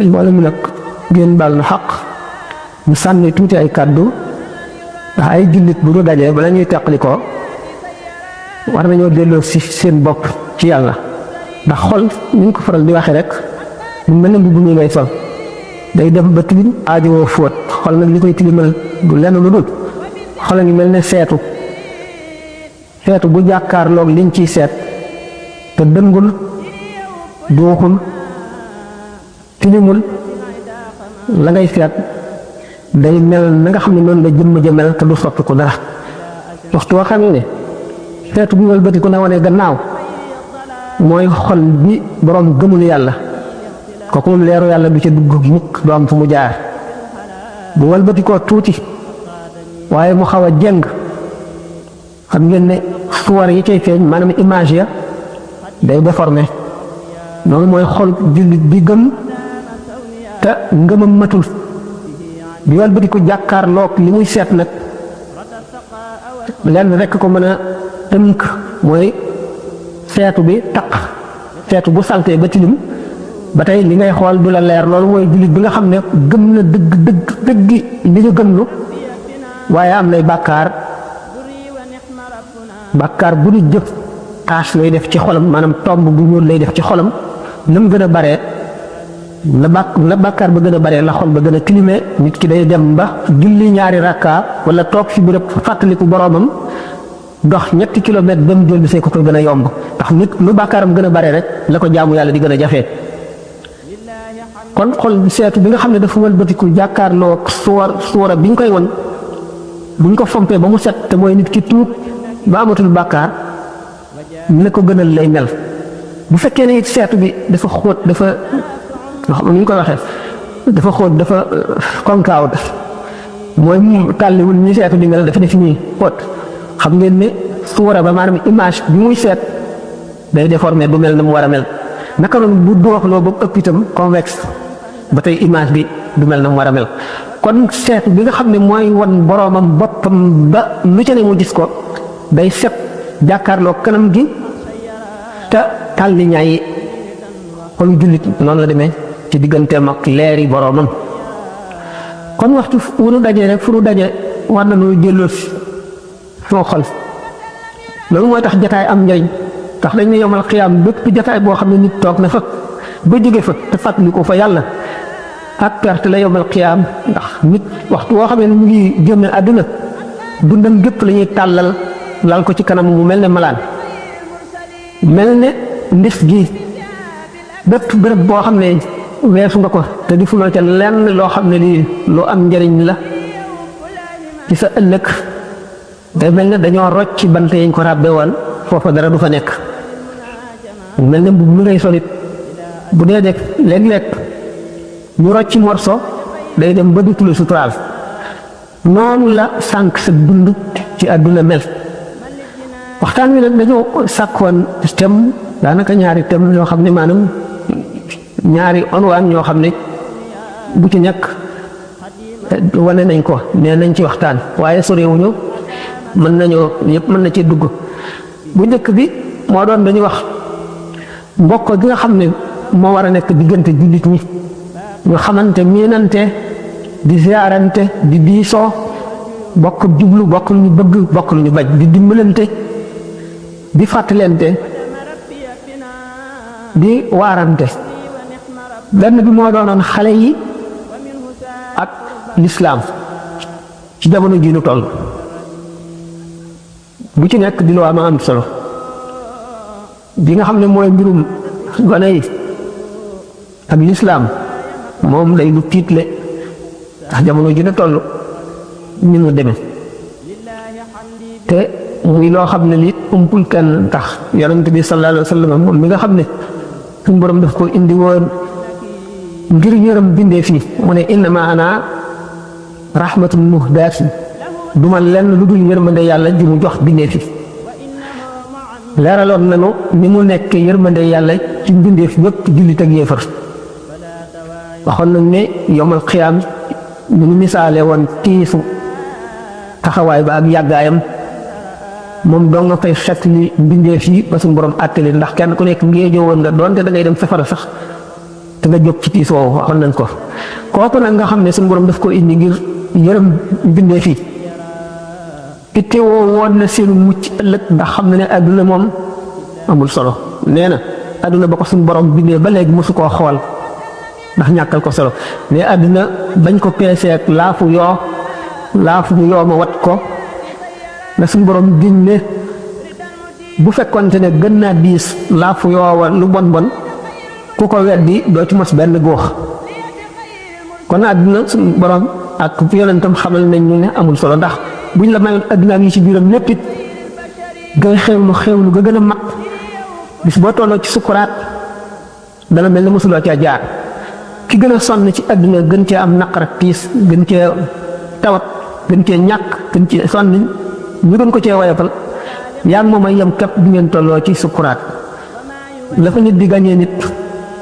mbooloo mi nag ngeen baal na xaq ñu sànni tuuti ay kàddu ndax ay jullit bu ñu dajee bala ñuy teqali ko war nañoo delloo si seen bopp ci yàlla ndax xol ni ñu ko faral di waxee rek mu mel ne mbubb mi ngay sol day dem ba tilim aajowoo fóot xol nag li koy tilimal du lenn lu dul xol a ngi mel ne seetu bu jàkkaarloog liñ ciy seet te dëngul duuxul tilimul la ngay seet day mel na nga xam ne noonu la jëmm ja mel te du soppi ko dara waxtu woo xam ne seetu bu wëlbati ku na wane gannaaw mooy xol bi boroom gëmul yàlla kooku moom leeru yàlla du ca dugg mukk du am fu mu jaar bu wëlbati koo tuuti waaye mu xaw a jeng xam ngeen ne suwar yi cay feeñ maanaam image ya day déformé noonu mooy xol jullit bi gëm te ngëmam matul bi wëlbati ko jàkkaarloog li muy seet nag lenn rekk ko mën a tënk mooy seetu bi taq seetu bu saltee ba tilim ba tey li ngay xool du la leer loolu mooy jullit bi nga xam ne gëm na dëgg li ñu gëm lu waaye am nay bàkkaar bu ñu jëf taas lay def ci xolam maanaam tomb bu ñuul lay def ci xolam na mu gën a baree la bàkkaar ba gën a baree la xol ba gën a tilimee nit ki day dem ba julli ñaari rakka wala toog fi béréb fàttaliku boroomam dox 3 kilomètres ba mu jël see ko koy gën a yomb ndax nit lu bàkkaaram gën a bare rek la ko jaamu yàlla di gën a jafee kon xol seetu bi nga xam ne dafa wëlbatiku jàkkaarloo suura bi ñu koy won bu ñu ko fompee ba mu set te mooy nit ki tuub ba amatul bàkkaar ne ko gënal lay mel bu fekkee ne it seetu bi dafa xóot dafa xam ni ñu koy waxee dafa xóot dafa konkaaw mooy mu tàlliwul ñi seetu di mel dafa def nii xóot xam ngeen ne suura ba maanaam image bi muy seet day déformé du mel na mu war a mel naka noonu bu dooxloo ba ëpp itam convexe ba tey image bi du mel na mu war a mel kon seetu bi nga xam ne mooy wan boroomam boppam ba lu ca ne mu gis ko day set jàkkaarloo kanam gi te tàlli ñaay yi kon jullit noonu la demee ci digganteem ak leeri boroomam kon waxtu wu nu dajee rek fu nu daje war na nu jëlloo soo xol loolu mooy tax jataay am njariñ tax dañ ne yomal xiyaam bépp jataay boo xam ne nit toog na fa ba jóge fa te fàttali ko fa yàlla ak perte la yomal xiyaam ndax nit waxtu woo xam ne mu ngi génne àdduna dundam gépp la ñuy tàllal lal ko ci kanam mu mel ne malaan mel ne ndif gi bépp béréb boo xam ne weesu nga ko te di fuloo ca lenn loo xam ne lii lu am njariñ la ci sa ëllëg day mel ne dañoo rocc ci bant yañ ko ràbbe woon foofa dara du fa nekk mel ne mbubb mi ngay solit bu dee nekk léeg-léeg ñu rocc ci morso day dem ba dutula suturaal noonu la sànq sa dund ci àdduna mel waxtaan wi nag dañoo sàkkoon thème daanaka ñaari thème yoo xam ne maanaam ñaari onwaan ñoo xam ne bu ci nekk wane nañ ko nee nañ ci waxtaan waaye sorewuñu mën nañoo yëpp mën na ci dugg bu njëkk bi moo doon dañuy wax mbokk gi nga xam ne moo war a nekk diggante jullit ñi ñu xamante miinante di ziarante di diisoo bokk jublu bokk lu ñu bëgg bokk lu ñu bañ di dimbalante di fàttalente di waarante benn bi moo doonoon xale yi ak lislaam ci jamono ji nu toll bu ci nekk di lu am solo bi nga xam ne mooy mbirum gone yi ak lislaam moom day lu tiitle ndax jamono ji nu toll ñu nu demee te muy loo xam ne li umpul kenn tax yonent bi sallallahu alayhi wa sallam moom mi nga xam ne suñu borom daf ko indi woon ngir yërëm bindee fii mu ne innama ana rahmatun muhdaatun duma lenn lu dul yërmande yàlla ji mu jox bindee fi leeraloon nañu ni mu nekk yërmande yàlla ci mbindeef yépp jullit ak yéefar waxoon nañ ne yomal xiyaam ñu nu misaale woon tiisu taxawaay ba ak yàggaayam moom doo nga fay xet li mbindeef yi ba suñu borom àttali ndax kenn ku nekk ngéejoo woon nga doonte da ngay dem safara sax te nga jóg ci tiis woowu waxoon nañ ko kooku nag nga xam ne suñu borom daf ko indi ngir yërëm bindee fii itte woo woon na seenu mucc ëllëg ndax xam na ne àdduna moom amul solo nee na àdduna ba ko suñu borom bindee ba léegi mosu koo xool ndax ñàkkal ko solo mais àdduna bañ ko peesee ak laafu yoo ma wat ko na suñu borom giñ ne bu fekkonte ne gën naa diis laafu yoo lu bon bon ku ko weddi doo ci mos benn góox kon àdduna suñu borom ak yonentam xamal nañ ñu ne amul solo ndax buñ la mayoon àdduna yi ci biiram lépp it ngay xewlu ga gën a mag bis boo tolloo ci sukuraat dana mel ne mosuloo caa jaar ki gën a sonn ci àdduna gën cee am naqar ak tiis gën cee tawat gën cee ñàkk gën cee sonn ñu gën ko cee woyofal yaa ngi moom ay yem képp bi ngeen tolloo ci sukuraat la fa nit di gañee nit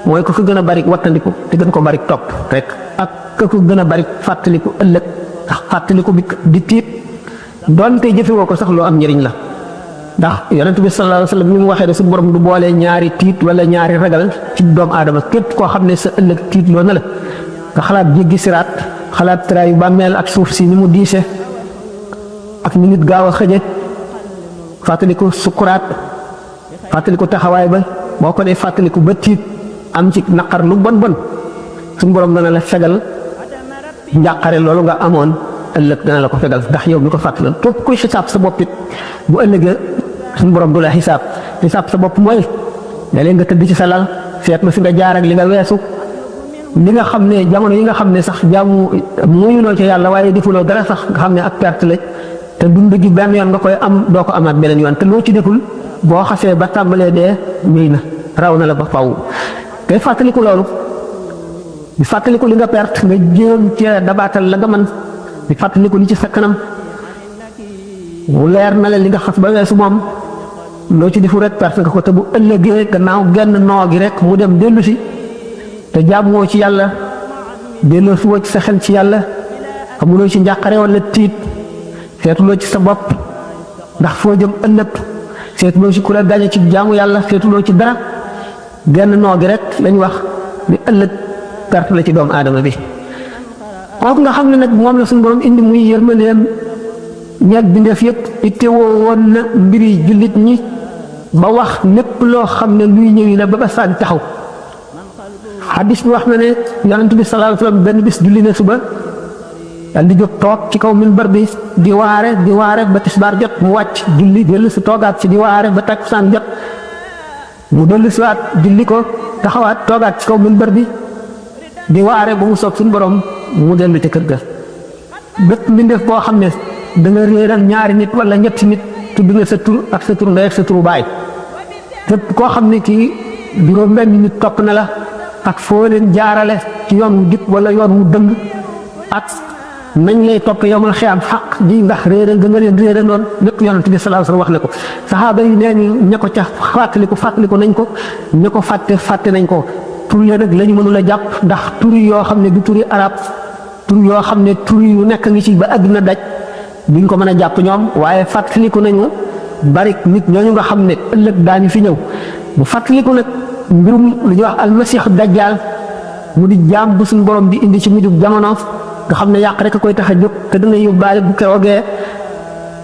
mooy ko gën a bari wattandiku te gën ko bari topp rek ak ko gën a bari fàttaliku ëllëg ndax fàttaliku bi di tiit doonte jëfewoo ko sax loo am njëriñ la ndax yonent bi sallallahu alayhi wa sallam ni mu waxee ne suñu borom du boole ñaari tiit wala ñaari ragal ci doomu aadama képp koo xam ne sa ëllëg tiit loo na la nga xalaat jéggi siraat xalaat traayu bàmmeel ak suuf si ni mu diise ak ni nit gaaw a xëje fàttaliku sukuraat fàttaliku taxawaay ba boo ko dee fàttaliku ba tiit am ci naqar lu bon bon suñu borom dana la fegal njàqare loolu nga amoon ëllëg dana la ko fegal ndax yow mi ko fàttaloon képp kuy xisaab sa bopp it bu ëllëgee suñu borom du la xisaab sa bopp mooy léeg-léeg nga tëdd ci sa lal seet ma fi nga jaar ak li nga weesu li nga xam ne jamono yi nga xam ne sax jaamu muyuloo ci yàlla waaye defuloo dara sax nga xam ne ak perte la te dund gi benn yoon nga koy am doo ko amaat beneen yoon te loo ci deful boo xasee ba tàmbalee dee wéy na raw na la ba faw ngay fàttaliku loolu di fàttaliku li nga perte nga jéem cee dabaatal la nga mën di fàttaliku li ci sa kanam mu leer na la li nga xas ba weesu moom loo ci defu rek perte nga ko te bu ëllëgee gannaaw genn noo gi rek mu dem dellu si te jaamoo ci yàlla delloo si woo ci sa xel ci yàlla amuloo ci njàqare wala tiit seetuloo ci sa bopp ndax foo jëm ëllëg seetuloo ci ku la gañe ci jaamu yàlla seetuloo ci dara genn noo gi rek lañ wax ni ëllëg perte la ci doomu aadama bi kooku nga xam ne nag moom la suñu borom indi muy yërmandeem ñeeg bindeef yëpp itte woo woon na mbiri jullit ñi ba wax lépp loo xam ne luy ñëwi la ba ba saan taxaw xadis bi wax na ne yonent bi sallallahu alayhi wa sallam benn bis julli na suba dal di jóg toog ci kaw minbar bi di waare ba tisbaar jot mu wàcc julli dellu si toogaat si di waare ba takkusaan jot mu dellu si waat julli ko taxawaat toogaat ci kaw minbar bi di waare ba mu soog suñu borom mu dellu ci kër ga bépp mbindeef boo xam ne da nga réeral ñaari nit wala ñetti nit tudd nga sa tur ak sa tur ndey ak sa turu baay képp koo xam ne kii juróom benn nit topp na la ak foo leen jaarale ci yoon wu jub wala yoon wu dëng ak nañ lay topp yowmal xiyaam xaq ji ndax réeral nga leen réeral noonu lépp yonent bi sallallahu alayhi wasallam wax na ko saxaaba yi nee ni ña ko ca fàttaliku nañ ko ña ko fàtte nañ ko tur ya nag la ñu mënul a jàpp ndax turi yoo xam ne du turi arab tur yoo xam ne turi yu nekk ngi ci ba àdduna daj duñ ko mën a jàpp ñoom waaye fàttaliku nañu bari nit ñooñu nga xam ne ëllëg daañu fi ñëw bu fàttaliku nag mbirum lu ñuy wax almasiix dajjaal mu di jaam bu suñu borom di indi ci mujjug jamono nga xam ne yàq rek a koy tax a jóg te dana yóbbaale bu keroogee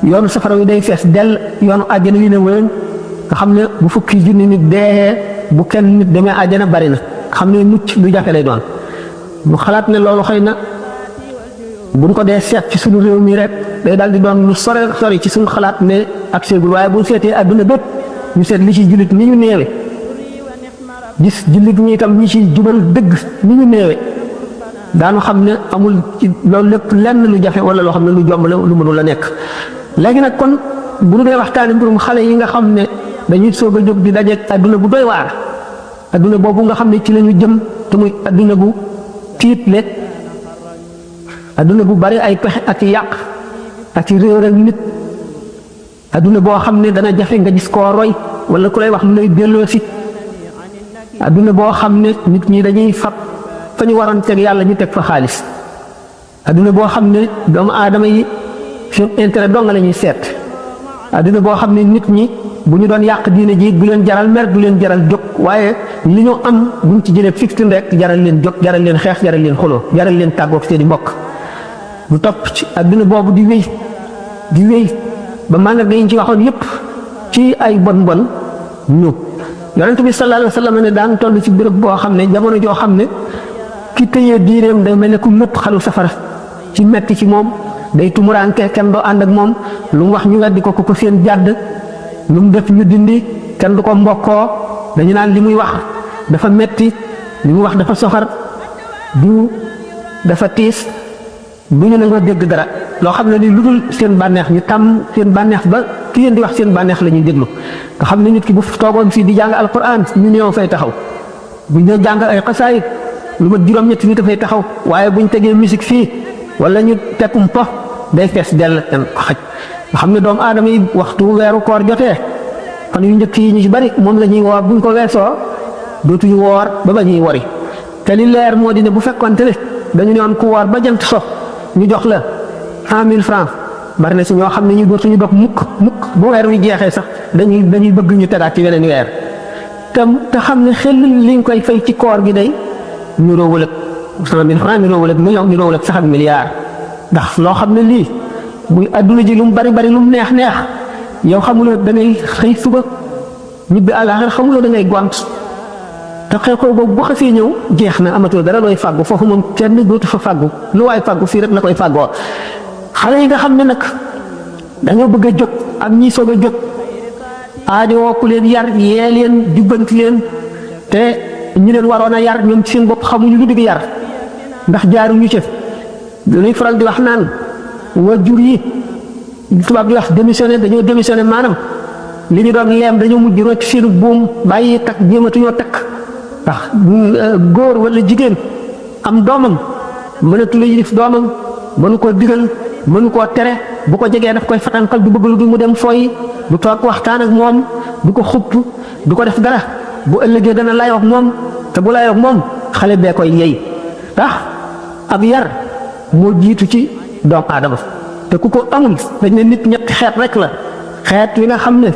yoonu safara wi day fees dell yoonu àjjana wi ne wéen nga xam ne bu fukki junni nit dee bu kenn nit demee àjjana bari na xam ne mucc lu jafe lay doon mu xalaat ne loolu xëy na buñ ko dee seet ci suñu réew mi rek day daal di doon lu sori ci suñu xalaat ne ak seegul waaye bu seetee àdduna bépp ñu seet li ci jullit ni ñu néewe gis jullit ñi itam ñi ci jubal dëgg ni ñu néewe daanu xam ne amul ci loolu lépp lenn lu jafe wala loo xam ne lu jomb la lu mënul la nekk léegi nag kon bu ñu dee waxtaane mbirum xale yi nga xam ne dañuy soog a jóg di dajeeg àdduna bu doy waar àdduna boobu nga xam ne ci la ñu jëm te muy àdduna bu tiitle àdduna bu bari ay pexe ak yàq ak réer ak nit àdduna boo xam ne dana jafe nga gis koo roy wala ku lay wax lu lay delloo si àdduna boo xam ne nit ñi dañuy fab fa ñu waroon teg yàlla ñu teg fa xaalis àdduna boo xam ne doomu aadama yi seen intérêt dong la ñuy seet àddina boo xam ne nit ñi bu ñu doon yàq diine ji du leen jaral mer du leen jaral jóg waaye li ñu am buñ ci jëlee fiftin rek jaral leen jóg jaral leen xeex jaral leen xuloo jaral leen tàggoog seeni mbokk lu topp ci àddina boobu di wéy ba màndarga yi ñu ci waxoon yépp ci ay bon ñu yonent bi sallallahu alayhi wa sallam ne daan toll ci béréb boo xam ne jamono joo xam ne ki tëyee diineem day mel ne ku nëpp xalu safara ci metti ci moom day tumuraanke kenn doo ànd ak moom lu mu wax ñu weddi ko ko seen jàdd lu mu def ñu dindi kenn du ko mbokkoo dañu naan li muy wax dafa metti li muy wax dafa soxar du dafa tiis du ñu nangoo dégg dara loo xam ne ni lu dul seen bànneex ñu tàmm seen bànneex ba ki yéen di wax seen bànneex la ñuy déglu nga xam ne nit ki bu toogoon fii di jàng alquran ñu néew fay taxaw buñ ne jàng ay xasaayit lu ma juróom-ñetti nit dafay taxaw waaye buñ tegee musique fii wala ñu tekkum po day fees dell ten ko xaj nga xam ne doomu aadama yi waxtu weeru koor jotee fan yu njëkk yi ñu ci bari moom la ñuy woor buñ ko weesoo dootuñu woor ba ñuy wori te li leer moo di ne bu fekkonte ne dañu ne woon ku woor ba jant so ñu jox la 100 000 francs bari na si ñoo xam ne ñu dootuñu dog mukk bu weer wi jeexee sax dañuy bëgg ñu tegaat ci weneen weer te xam ne xel li nga koy fay ci koor gi day ñu roowul ak 100 000 francs ñu roowul ak million ñu roowul ak sax ak milliard ndax loo xam ne lii muy adduna ji lu mu bari lu mu neex yow xamuloo da ngay xëy suba ñibbi àllaaxira xamuloo da ngay gont te xew-xew boobu bu xasee ñëw jeex na amatul dara looy fàggu foofu moom kenn dootu fa fàggu lu waay fàggu fii rek la koy fàggoo xale yi nga xam ne nag dañoo bëgg a jóg ak ñi soog a jóg aajowoo ku leen yar yee leen jubbanti leen te ñu leen waroon a yar ñoom ci seen bopp xamuñu lu digg yar ndax jaaruñu ci dañuy faral di wax naan waajur yi tubaab di wax dañoo démissionné maanaam li ñu doon leem dañoo mujj rocc seenu buum bàyyi takk jéematuñoo takk ndax góor wala jigéen am doomam mënatu la yilif doomam mënu koo digal mënu koo tere bu ko jegee daf koy fatankal du bëgg lu dul mu dem fooyi du toog waxtaan ak moom du ko xupp du ko def dara bu ëllëgee dana layoog moom te bu layoog moom xale bee koy yey tax ab yar moo jiitu ci doomu aadama te ku ko amul dañ ne nit ñetti xeet rek la xeet wi nga xam ne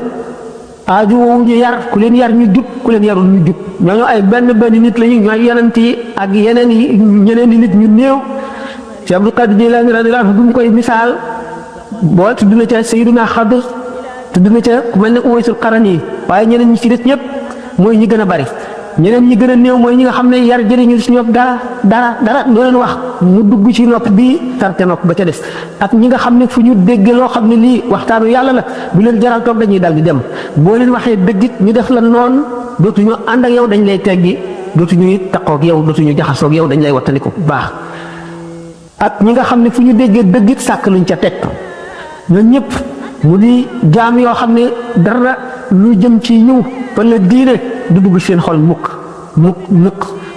aaju woowu ñu yar ku leen yar ñu jub ku leen yarul ñu jub ñooñu ay benn nit lañu ñooy yonent yi ak ñeneen yi nit ñu néew ci Abdul Qadir Jilaani radiyallaahu anhu bu mu koy misaal boo tudd na ca Sayyiduna Xadir tudd na ca ku mel ne Uwaysul Qarani waaye ñeneen ñi ci des ñëpp mooy ñi gën a bari ñeneen ñi gën a néew mooy ñi nga xam ne yar jëriñu ci ñoom dara loo leen wax mu dugg ci nopp bii tarte nopp ba ca des ak ñi nga xam ne fu ñu dégg loo xam ne lii waxtaanu yàlla la bu leen jaral toog dañuy dal di dem boo leen waxee dëggit ñu def la noonu dootuñu ànd ak yow dañ lay teggi dootuñu taqoog yow dootuñu jaxasoog yow dañ lay wattandiku bu baax ak ñi nga xam ne fu ñu déggee dëggit sàkk luñ ca teg ñooñu ñëpp mu di jaam yoo xam ne dara lu jëm ci ñëw wala diine du dugg seen xol mukk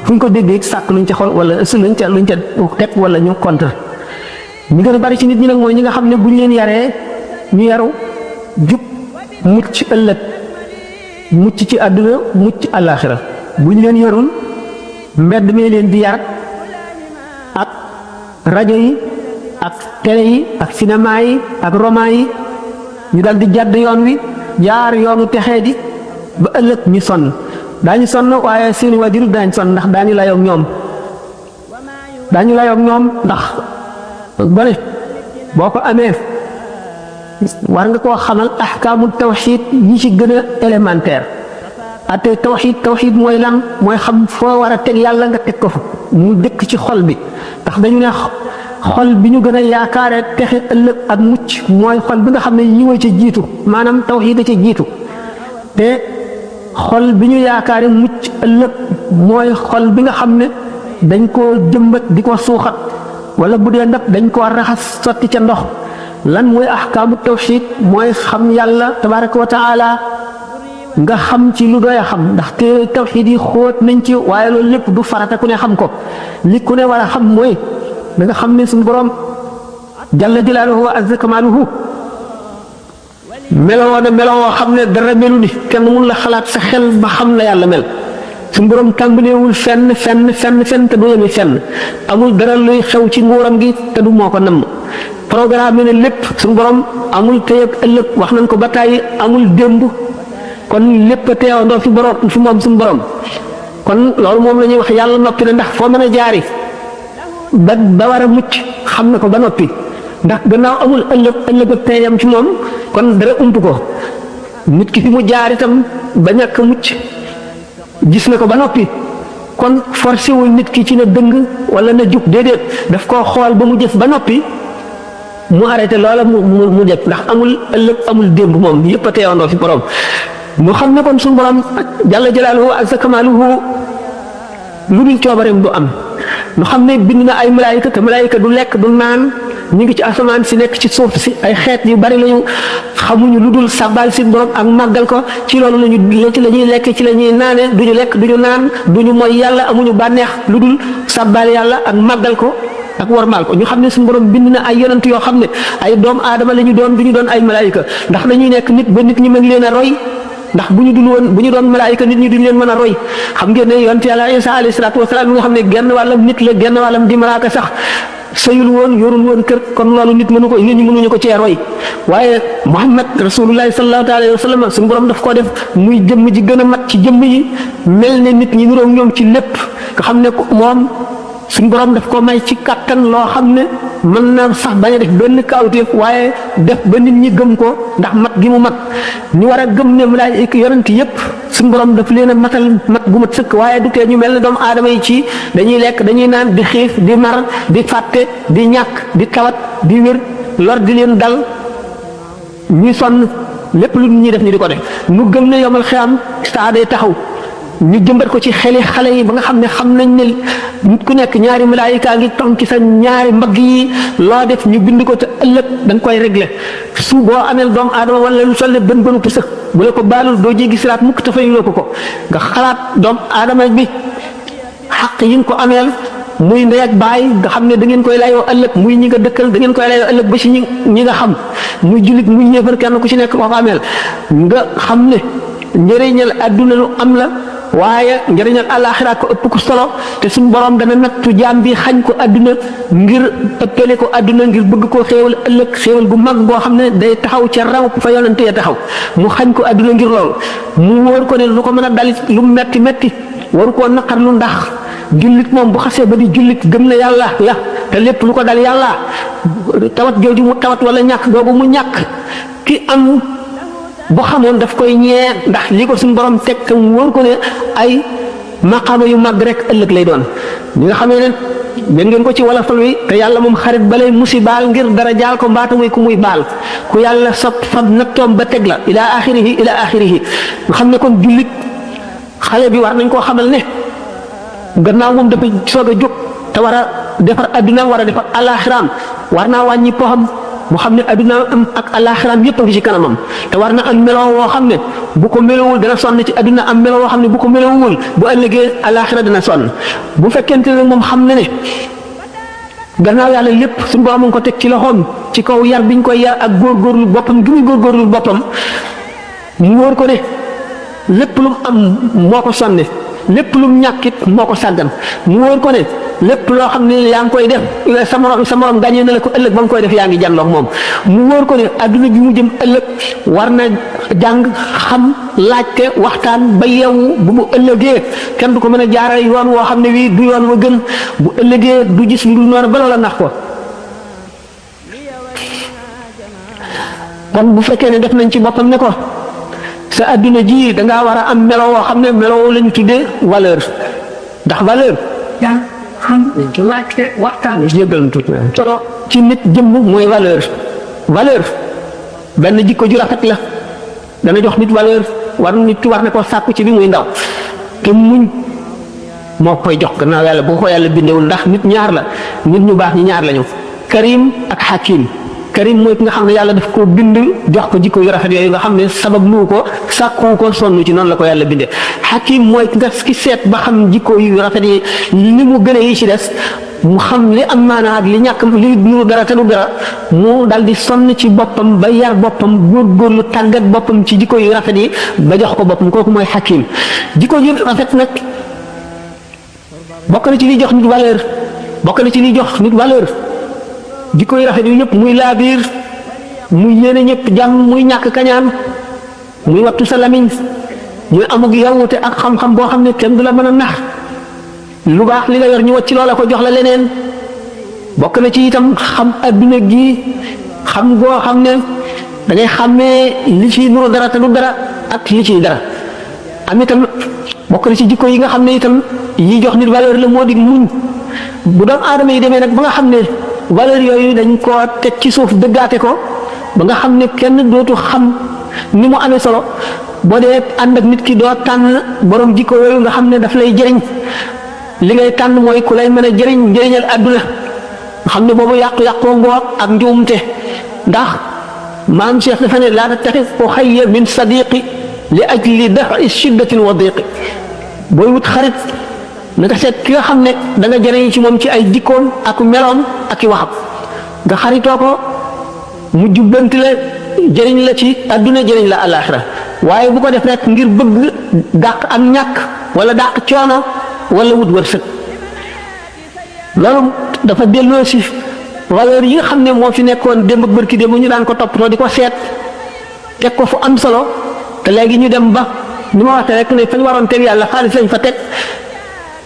fu ñu ko déggee sàkk luñ ca xol wala ëss luñ ca teg wala ñu contre ñi gën a bari ci nit ñi nag mooy ñi nga xam ne buñ leen yaree ñu yaru jub mucc ëllëg mucc ci àdduna mucc àllaaxira buñ leen yarul mbedd mee leen di yar ak rajo yi ak télé yi ak cinéma yi ak roman yi ñu dal di jàdd yoon wi jaar yoonu texee di ba ëllëg ñu sonn daañu sonn waaye seeni waajur daañu sonn ndax daañu layoog ñoom ndax gone boo ko amee war nga koo xamal ahkaamul tawxiid yi ci gën a élémentaire ate tawxiid mooy lan mooy xam foo war a teg yàlla nga teg ko fa mu dëkk ci xol bi ndax dañu ne xol bi ñu gën a yaakaare texe ëllëg ak mucc mooy xol bi nga xam ne yiwa ca jiitu maanaam tawxiid a ca jiitu te xol bi ñu yaakaare mucc ëllëg mooy xol bi nga xam ne dañ koo jëmbat di ko suuxat wala bu dee ndab dañ koo raxas sotti ca ndox lan mooy ahkaamu tawxiid mooy xam yàlla tabaraka wa taala nga xam ci lu doy a xam ndax te tawxiid yi xóot nañ ci waaye loolu lépp du farata ku ne xam ko li ku ne war a xam mooy da nga xam ne suñu borom jalla jalaaluhu wa azza kamaaluhu meloo na meloo xam ne dara melu ni kenn mun la xalaat sa xel ba xam la yàlla mel suñu borom tàmbaleewul fenn te du yemi fenn amul dara luy xew ci nguuram gi te du moo ko namm programme ne lépp suñu borom amul tey ak ëllëg wax nañ ko ba tàyyi amul démb kon lépp a teewandoo fi borom fi moom suñu borom kon loolu moom la ñuy wax yàlla noppi na ndax foo mën a jaari ba war a mucc xam na ko ba noppi ndax gannaaw amul ëllëg ak teeyam ci moom kon dara ump ko nit ki fi mu jaar itam ba ñàkk mucc gis na ko ba noppi kon forcé wul nit ki ci na dëng wala na jub déedéet daf koo xool ba mu jëf ba noppi mu arrêté loola mu def ndax amul ëllëg amul démb moom yëpp a teewandoo fi borom mu xam ne kon suñu borom jalla jalaaluhu ak sa kamaaluhu lu dul coobareem du am nu xam ne bind na ay malaayika te malaayika du lekk du naan ñu ngi ci asamaan si nekk ci suuf si ay xeet yu bari lañu xamuñu lu dul sabbal si borom ak màggal ko ci loolu lañu ci la ñuy lekk ci la ñuy naane duñu lekk duñu naan duñu mooy yàlla amuñu bànneex lu dul sabbal yàlla ak màggal ko ak warmaal ko ñu xam ne suñu borom bind na ay yonent yoo xam ne ay doom aadama la ñu doon duñu doon ay malaayika ndax dañuy nekk nit ba nit ñi mën leen a roy ndax bu ñu doon malaayika nit ñi duñ leen mën a roy xam ngeen ne yonent yàlla Isa alayhi salaatu wasalaam mi nga xam ne genn wàllam nit la genn wàllam di malaaka sax sëyul woon yorul woon kër kon loolu nit ñi mënuñu ko cee roy waaye Muhammad rasulullahi sallallahu alayhi wa sallam suñu borom daf koo def muy jëmm ji gën a mat ci jëmm yi mel ne nit ñi niroog ñoom ci lépp nga xam ne moom suñu borom daf ko may ci kàttan loo xam ne mën na sax bañ a def benn kawteef waaye def ba nit ñi gëm ko ndax mat gi mu mat ñu war a gëm ne malaayika yonent yépp suñu borom daf leen a matal mat gu mat sëkk waaye du tee ñu mel ne doomu aadama yi ci dañuy lekk dañuy naan di xiif di mar di fàtte di ñàkk di tawat di wér lor di leen dal ñuy sonn lépp lu ñuy def ñu di ko def nu gëm ne yomal xiyam saa day taxaw ñu jëmbat ko ci xeli xale yi ba nga xam ne xam nañ ne nit ku nekk ñaari malaayika ngi tonki sa ñaari mbagg yi loo def ñu bind ko te ëllëg da nga koy régler su boo ameel doomu aadama wala lu solle bën bënu pësëx bu la ko baalul doo jéggi siraat mukk te fayuloo ko nga xalaat doomu aadama bi xaq yi nga ko ameel muy ndey ak baay nga xam ne da ngeen koy layoo ëllëg muy ñi nga dëkkal da ngeen koy layoo ëllëg ba ci ñi nga xam muy jullit muy ñeefar kenn ku ci nekk koo ko ameel nga xam ne njëriñal adduna lu am la waaye njëriñal àllaaxira ko ëpp ko solo te suñu borom dana nattu jaam bi xañ ko adduna ngir ëppale ko adduna ngir bëgg koo xéewal ëllëg xéewal gu mag goo xam ne day taxaw ca raw fa yonante ya taxaw mu xañ ko adduna ngir loolu mu wóor ko ne lu ko mën a dalit lu metti metti waru koo naqar lu ndax jullit moom bu xasee ba di jullit gëm na yàlla la te lépp lu ko dal yàlla tawat jooju mu tawat wala ñàkk googu mu ñàkk ki am boo xamoon daf koy ñee ndax li ko suñu borom teg te mu wóor ko ne ay maqaama yu mag rek ëllëg lay doon ñi nga xamee ne dégg ngeen ko ci wala fal wi te yàlla moom xarit balay musibaal ngir dara jaal ko mbaata muy ku muy baal ku yàlla sab fab nattoom ba teg la ila axirihi nga xam ne kon jullit xale bi war nañ koo xamal ne gannaaw moom dafa soog a jóg te war a defar adduna war a defar alaxiraam war naa wàññi poxam mu xam ne adduna am ak alaxiraam yëpp a ngi ci kanamam te war na am meloo woo xam ne bu ko melowul dana sonn ci adduna am meloo woo xam ne bu ko melowul bu ëllëgee alaxira dana sonn bu fekkente ne moom xam na ne gannaaw yàlla lépp suñu borom mu ngi ko teg ci loxoom ci kaw yar biñ koy yar ak góorgóorlu boppam gi muy góorgóorlu boppam mu wóor ko ne lépp lu mu am moo ko sonne lépp lu mu ñàkkit moo ko sàggan mu wóor ko ne lépp loo xam ne yaa ngi koy def sa morom gàññee na la ko ëllëg ba nga koy def yaa ngi jànloog moom mu wóor ko ne adduna bi mu jëm ëllëg war na jàng xam laajte waxtaan ba yeewu bu mu ëllëgee kenn du ko mën a jaarale yoon woo xam ne wii du yoon wa gën bu ëllëgee du gis lu dul noonu ba loola nax ko kon bu fekkee ne def nañ ci boppam ne ko sa adduna ji dangaa war a am melo woo xam ne melo la ñu tuddee valeur ndax valeur yaa xam laajte waxtaan yëgal na tuuti solo ci nit jëmm mooy valeur benn jikko ju rafet la dana jox nit valeur nit ki war na ko sàkku ci bi muy ndaw te muñ moo koy jox gannaaw yàlla bu ko yàlla bindewul ndax nit ñaar la nit ñu baax ñi ñaar lañu karim ak hakim karim mooy ki nga xam ne yàlla daf ko bind jox ko jikko yu rafet yooyu nga xam ne sabab lu ko sàkku ko sonn ci noonu la ko yàlla bindee hakim mooy ki seet ba xam jikko yu rafet yi li mu gën a yi ci des mu xam li am maanaa ak li ñàkk li nuru dara te du dara mu dal di sonn ci boppam ba yar boppam góorgóorlu tàggat boppam ci jikko yu rafet yi ba jox ko boppam kooku mooy hakim jikko yu rafet nag bokk na ci liy jox nit valeur jikko yu rafet yu ñëpp muy laabiir muy yéene ñëpp jàmm muy ñàkk kañaan muy wattu sa lamiñ muy amug yawute ak xam-xam boo xam ne kenn du la mën a nax lu baax li nga yor ñu wacc loola ko jox la leneen bokk na ci itam xam adduna gi xam goo xam ne da ngay xàmmee li ci nuru dara te du dara ak li ciy dara am itam bokk na ci jikko yi nga xam ne itam yi jox nit valeur la moo di muñ bu doom aadama yi demee nag ba nga xam ne valeur yooyu dañ koo teg ci suuf dëggaate ko ba nga xam ne kenn dootu xam ni mu amee solo boo dee ànd ak nit ki doo tànn borom jikko yooyu nga xam ne daf lay jëriñ li ngay tànn mooy ku lay mën a jëriñ njëriñal àdduna nga xam ne boobu yàqu-yàqoo ngoog ak njuumte ndax maam Cheikh dafa ne laa tattaxis uxayya min sadiqi li ajli dafi shiddatin wa diqi booy wut xarit na nga seet ki nga xam ne da nga jëriñ ci moom ci ay jikkoom ak meloom ak i waxam nga xaritoo ko mu jubbanti la jëriñ la ci àdduna jëriñ la àllaaxira waaye bu ko def rek ngir bëgg dàq ak ñàkk wala dàq coono wala wut wërsëg loolu dafa delloo si valeur yi nga xam ne moo fi nekkoon démb ak bërki démb ñu daan ko toppatoo di ko seet teg ko fu am solo te léegi ñu dem ba ni ma waxee rek ne fañ waroon teg yàlla xaalis lañ fa teg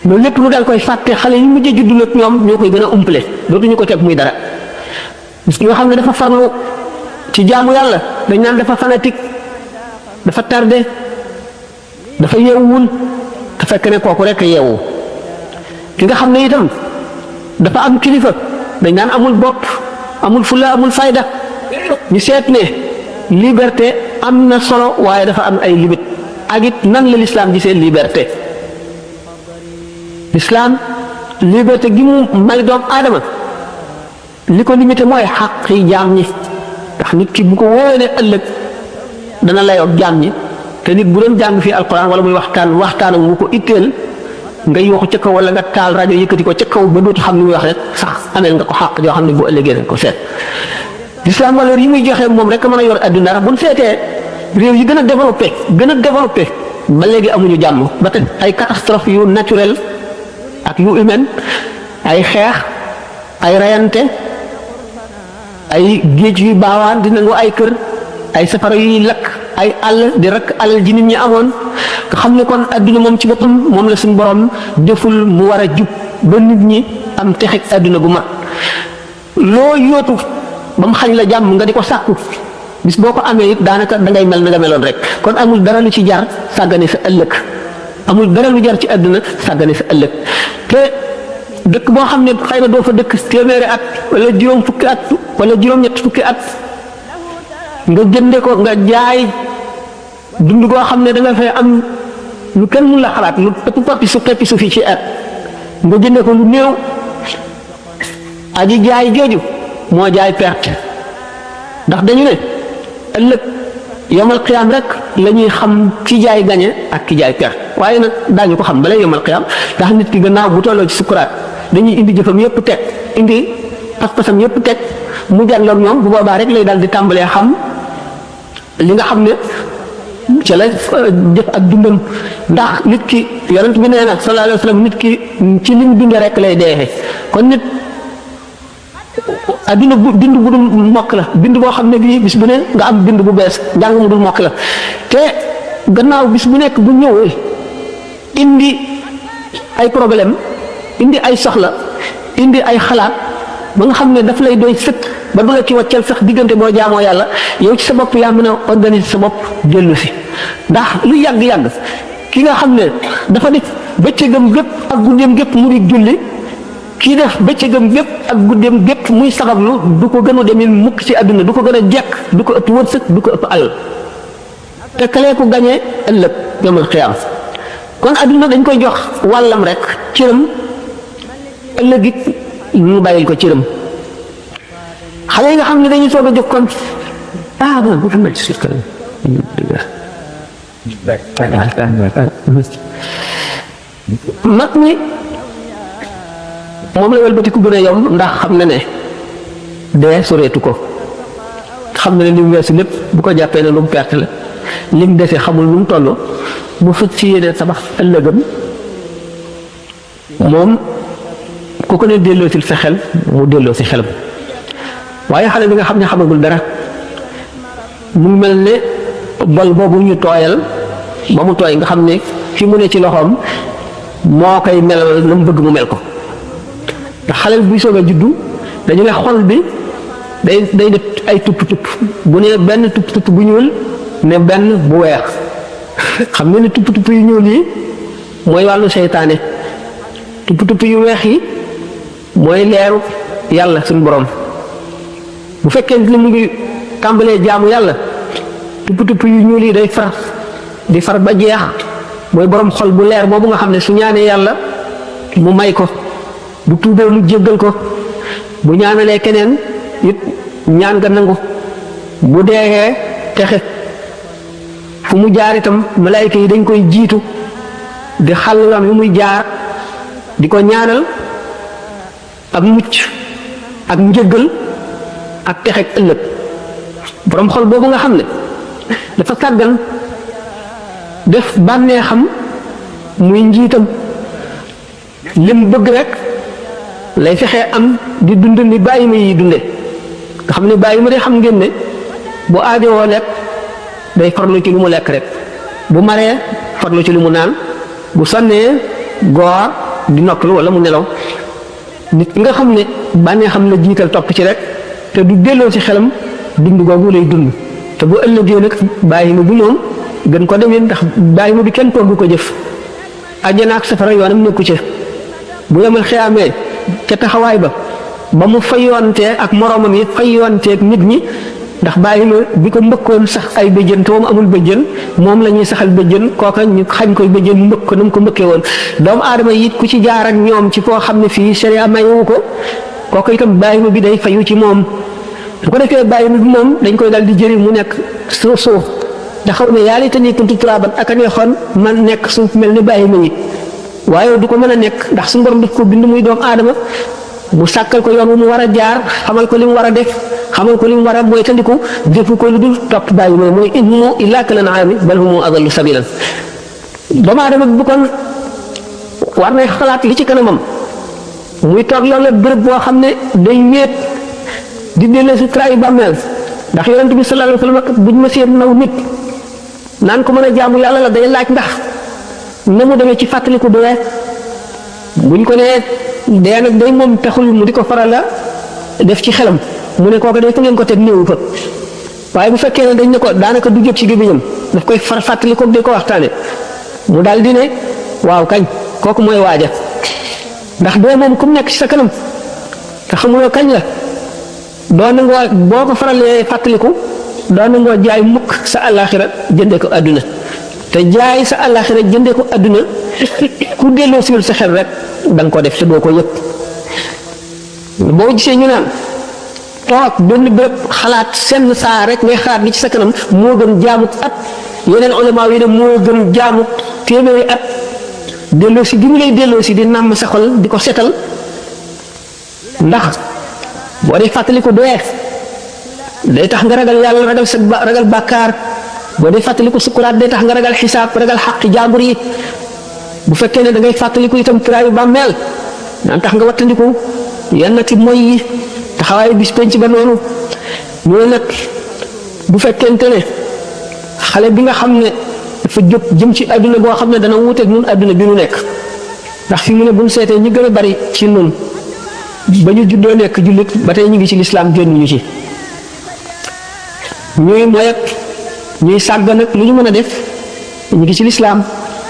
loolu lépp lu dal koy fàtte xale yi mujj juddu nag ñoom ñoo koy gën a umpale dootuñu ko teg muy dara ñoo xam ne dafa farlu ci jaamu yàlla dañ naan dafa fanatique dafa tardé dafa yeewul te fekk ne kooku rek yeewu ki nga xam ne itam dafa am kilifa dañ naan amul bopp amul fulla amul fayda ñu seet ne liberté am na solo waaye dafa am ay limite ak it nan la l'islam gisee liberté l'islam liberté gi mu may doom aadama li ko limité mooy xaq yi jaam ñi ndax nit ki bu ko wóoree ne ëllëg dana layoog jaam ñi te nit bu doon jàng fii alquran wala muy waxtaan wu ko itteel nga yooxu ca kaw wala nga taal rajo yëkkati ko ca kaw ba dootu xam ni muy wax rek sax ameel nga ko xàq yoo xam ne bu ëllëgee nañ ko seet l'islam valeur yi muy joxe moom rek mën a yor adduna bu ñu seetee réew yi gën a développé ba léegi amuñu jàmm ba tey ay catastrophe yu naturel ak yu humaine ay xeex ay rayante ay géej yu baawaan di nangu ay kër ay safara yuy lakk ay àll di rek alal ji nit ñi amoon nga xam ne kon adduna moom ci boppam moom la suñu borom deful mu war a jub ba nit ñi am texeg adduna gu mat loo yóotu ba mu xañ la jàmm nga di ko sàkku bis boo ko amee it daanaka dangay mel na nga meloon rek kon amul dara lu ci jar sàggane sa ëllëg amul dara lu jar ci adduna sàggane sa ëllëg te dëkk boo xam ne xëy na doo fa dëkk téeméeri at wala juróom fukki at wala juróom-ñett fukki at nga jënde ko nga jaay dund goo xam ne da nga fay am lu kenn mun la xalaat lu xeppi su fii ci at nga jënde ko lu néew aji jaay jooju moo jaay perte ndax dañu ne ëllëg yomal xiyaam rek la ñuy xam ki jaay gañe ak ki jaay perte waaye nag daañu ko xam balay yomal xiyaam ndax nit ki gannaaw bu tolloo ci sukuraat dañuy indi jëfam yépp teg indi pas-pasam yépp teg mu jàlloog ñoom bu boobaa rek lay daal di tàmbalee xam li nga xam ne ca la jëf ak dundam ndax nit ki yonent bi nee na sallallahu alayhi wa sallam nit ki ci liñ dundee rek lay deexee kon nit adduna bu bind bu dul mokk la bind boo xam ne bii bis bu ne nga am bind bu bees njàng mu dul mokk la te gannaaw bis bu nekk bu ñëwee indi ay problème indi ay soxla indi ay xalaat ba nga xam ne daf lay doy sëkk ba du la ci wàccal sax diggante boo jaamoo yàlla yow ci sa bopp yaa mën a organiser sa bopp dellu si ndax lu yàgg-yàgg ki nga xam ne dafa def bëccëgam gépp ak guddeem gépp mu di julli kii def bëccëgam gépp ak guddeem gépp muy sabablu du ko gën a demee mukk ci àdduna du ko gën a jekk du ko ëpp wërsëg du ko ëpp alal te kalee ko gañee ëllëg yomal xiyaam kon àdduna dañ koy jox wàllam rek cëram ëllëg it ñu bàyyil ko cëram xale yi nga xam ne dañuy soog a jóg kon Muhammad mag mi moom la wëlbati ku gën a yomb ndax xam na ne dee soreetu ko xam na ne li mu weesu lépp bu ko jàppee ne lu mu perte la li mu dese xamul lu mu toll bu fekk ci yéene tabax ëllëgam moom ku ko ne delloosil sa xel mu delloo si xelam waaye xale bi nga xam ne xamagul dara mu mel ne bol boobu ñu tooyal ba mu tooy nga xam ne fi mu ne ci loxoom moo koy melal na mu bëgg mu mel ko ndax xale bi buy soog a juddu dañu ne xol bi day def ay tupp bu ne benn tupp bu ñuul ne benn bu weex xam nga ne tupp yu ñuul yi mooy wàllu seytaane tupp yu weex yi mooy leeru yàlla suñu borom bu fekkee ni mu ngi tàmbalee jaamu yàlla tupp yu ñuul yi day far ba jeex mooy borom xol bu leer boobu nga xam ne su ñaanee yàlla mu may ko bu tuubee mu jéggal ko bu ñaanalee keneen it ñaan nga nangu bu deexee texe fu mu jaar itam malaayka yi dañ koy jiitu di xàll yoon wi muy jaar di ko ñaanal ak mucc ak njëggal ak texe ëllëg borom xol boobu nga xam ne dafa sàggan def bànnee xam muy njiitam lim bëgg rek lay fexee am di dund ni bàyyi ma yi dunde nga xam ne bàyyi ma de xam ngeen ne bu aajowoo lekk day farlu ci lu mu lekk rek bu maree farlu ci lu mu naan bu sonnee goor di noppalu wala mu nelaw nit ki nga xam ne bànnee xam la jiital topp ci rek te du delloo ci xelam dund googu lay dund te bu ëllëgee nag bàyyi ma bi moom gën ko demee ndax bàyyi ma bi kenn togg ko jëf àjjana ak safara yoonam nekku ci bu yemal xiyaamee ca taxawaay ba mu fayontee ak moroomam yi fayonteeg nit ñi ndax bàyyi ma bi ko mbëkkoon sax ay bëjjën te moom amul bëjjën moom la ñuy saxal bëjjën kooka ñu xañ koy bëjjën mu mbëkk ko na mu ko mbëkkee woon doomu aadama yi it ku ci jaar ak ñoom ci foo xam ne fii sharia mayewu ko kooka itam bàyyi ma bi day fayu ci moom bu ko defee bàyyi ma bi moom dañ koy dal di jëri mu nekk suuf ndax xam ne yàlla itam kuntu turaaban ak a neexoon man nekk suuf mel ni bàyyi ma yi waaye du ko mën a nekk ndax suñu borom daf ko bind muy doomu aadama mu sàkkal ko yoon wu mu war a jaar xamal ko li mu war a def xamal ko li mu war a mooy tandiku defu ko lu dul topp bàyyi mooy in humu illaa kal an'aami bal humu adallu sabiilan doomu aadama bu kon war nay xalaat li ci kanamam muy toog loolu béréb boo xam ne day ñeet di delloo si trahi bàmmeel ndax yonent bi sallallahu alayhi wa sallam buñ ma seen naw nit naan ko mën a jaamu yàlla la day laaj ndax na mu demee ci fàttaliku dee buñ ko nee dee nag day moom taxul mu di ko faral la def ci xelam mu ne kooku day fa ngeen ko teg néewu fa waaye bu fekkee ne dañ ne ko daanaka du jóg ci gémmiñam daf koy fàttali ko di ko waxtaane mu daal di ne waaw kañ kooku mooy waaja ndax dee moom ku mu nekk ci sa kanam te xamuloo kañ la doo nangoo boo ko faralee fàttaliku doo nangoo jaay mukk sa àllaaxira jëndee ko àdduna te jaay sa àllaaxira jëndee ko àdduna ku delloo siwul sa xel rek da nga ko def te doo ko yëpp boo gisee ñu naan toog benn béréb xalaat seen saa rek ngay xalaat li ci sa kanam moo gën jaamu at yeneen ulama yi ne moo gën jaamu téeméeri at delloo si gi mu lay delloo si di nàmm sa xol di ko setal ndax boo dee fàttali ko doyee day tax nga ragal yàlla ragal bàkkaar boo dee fàttali ko sukkuraat day tax nga ragal xisaab ragal xaqi jaambur yi bu fekkee ne da ngay fàttaliku itam kiraayu bàmmeel daan tax nga wattandiku yenn ti moy yi taxawaayu bis penc ba noonu ñu ne nag bu fekkente ne xale bi nga xam ne dafa jóg jëm ci adduna boo xam ne dana wuuteeg ñun adduna bi nu nekk ndax fi mu ne bu ñu seetee ñi gën a bari ci nun ba ñu juddoo nekk jullit ba tey ñu ngi ci lislaam génnuñu ci ñuy moy ak ñuy sàggan ak lu ñu mën a def ñu ngi ci lislaam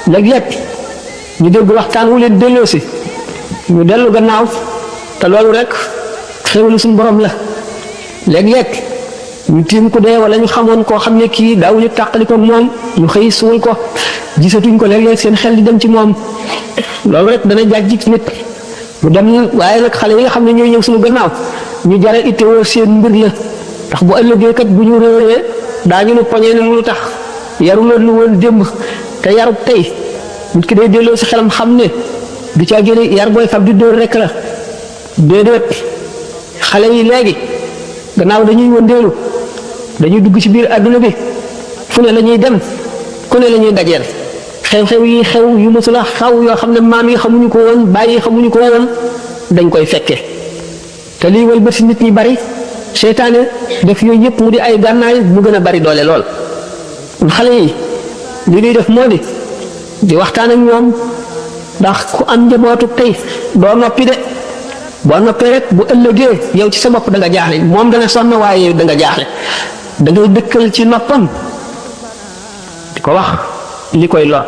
léeg-léeg ñu dégg waxtaan wu leen delloosi ñu dellu gannaaw te loolu rek xéwalu suñu borom la léeg-léeg ñu tiim ko dee wala ñu xamoon koo xam ne kii daawuñu tàqali ko moom ñu xëy suul ko gisatuñ ko léeg-léeg seen xel di dem ci moom loolu rek dana jàjj nit mu dem waaye nag xale yi nga xam ne ñooy ñëw suñu gannaaw ñu jare ittewoo seen mbir la ndax bu ëllëgee kat bu ñu réeree daañu nu poñee ne lu tax yaru loon lu woon démb te yarub tey nit ki day delloo si xelam xam ne du caa génne yar booy fab di dóor rek la déedéet xale yi léegi gannaaw dañuy wëndeelu dañuy dugg ci biir àdduna bi fu ne la ñuy dem ku ne la ñuy dajeel xew-xew yi xew yu mësula xaw yoo xam ne maam yi xamuñu ko woon bàyyi yi xamuñu ko woon dañ koy fekke te lii wëlbati nit ñi bari seytaane def yooyu yëpp mu di ay gànnaay mu gën a bari doole lool. xale yi li ñuy def moo di waxtaan ak ñoom ndax ku am njabootu tey doo noppi de boo noppee rek bu ëllëgee yow ci sa bopp da nga jaaxle moom dana sonn waaye yow da nga jaaxle da ngay dëkkal ci noppam di ko wax li koy lor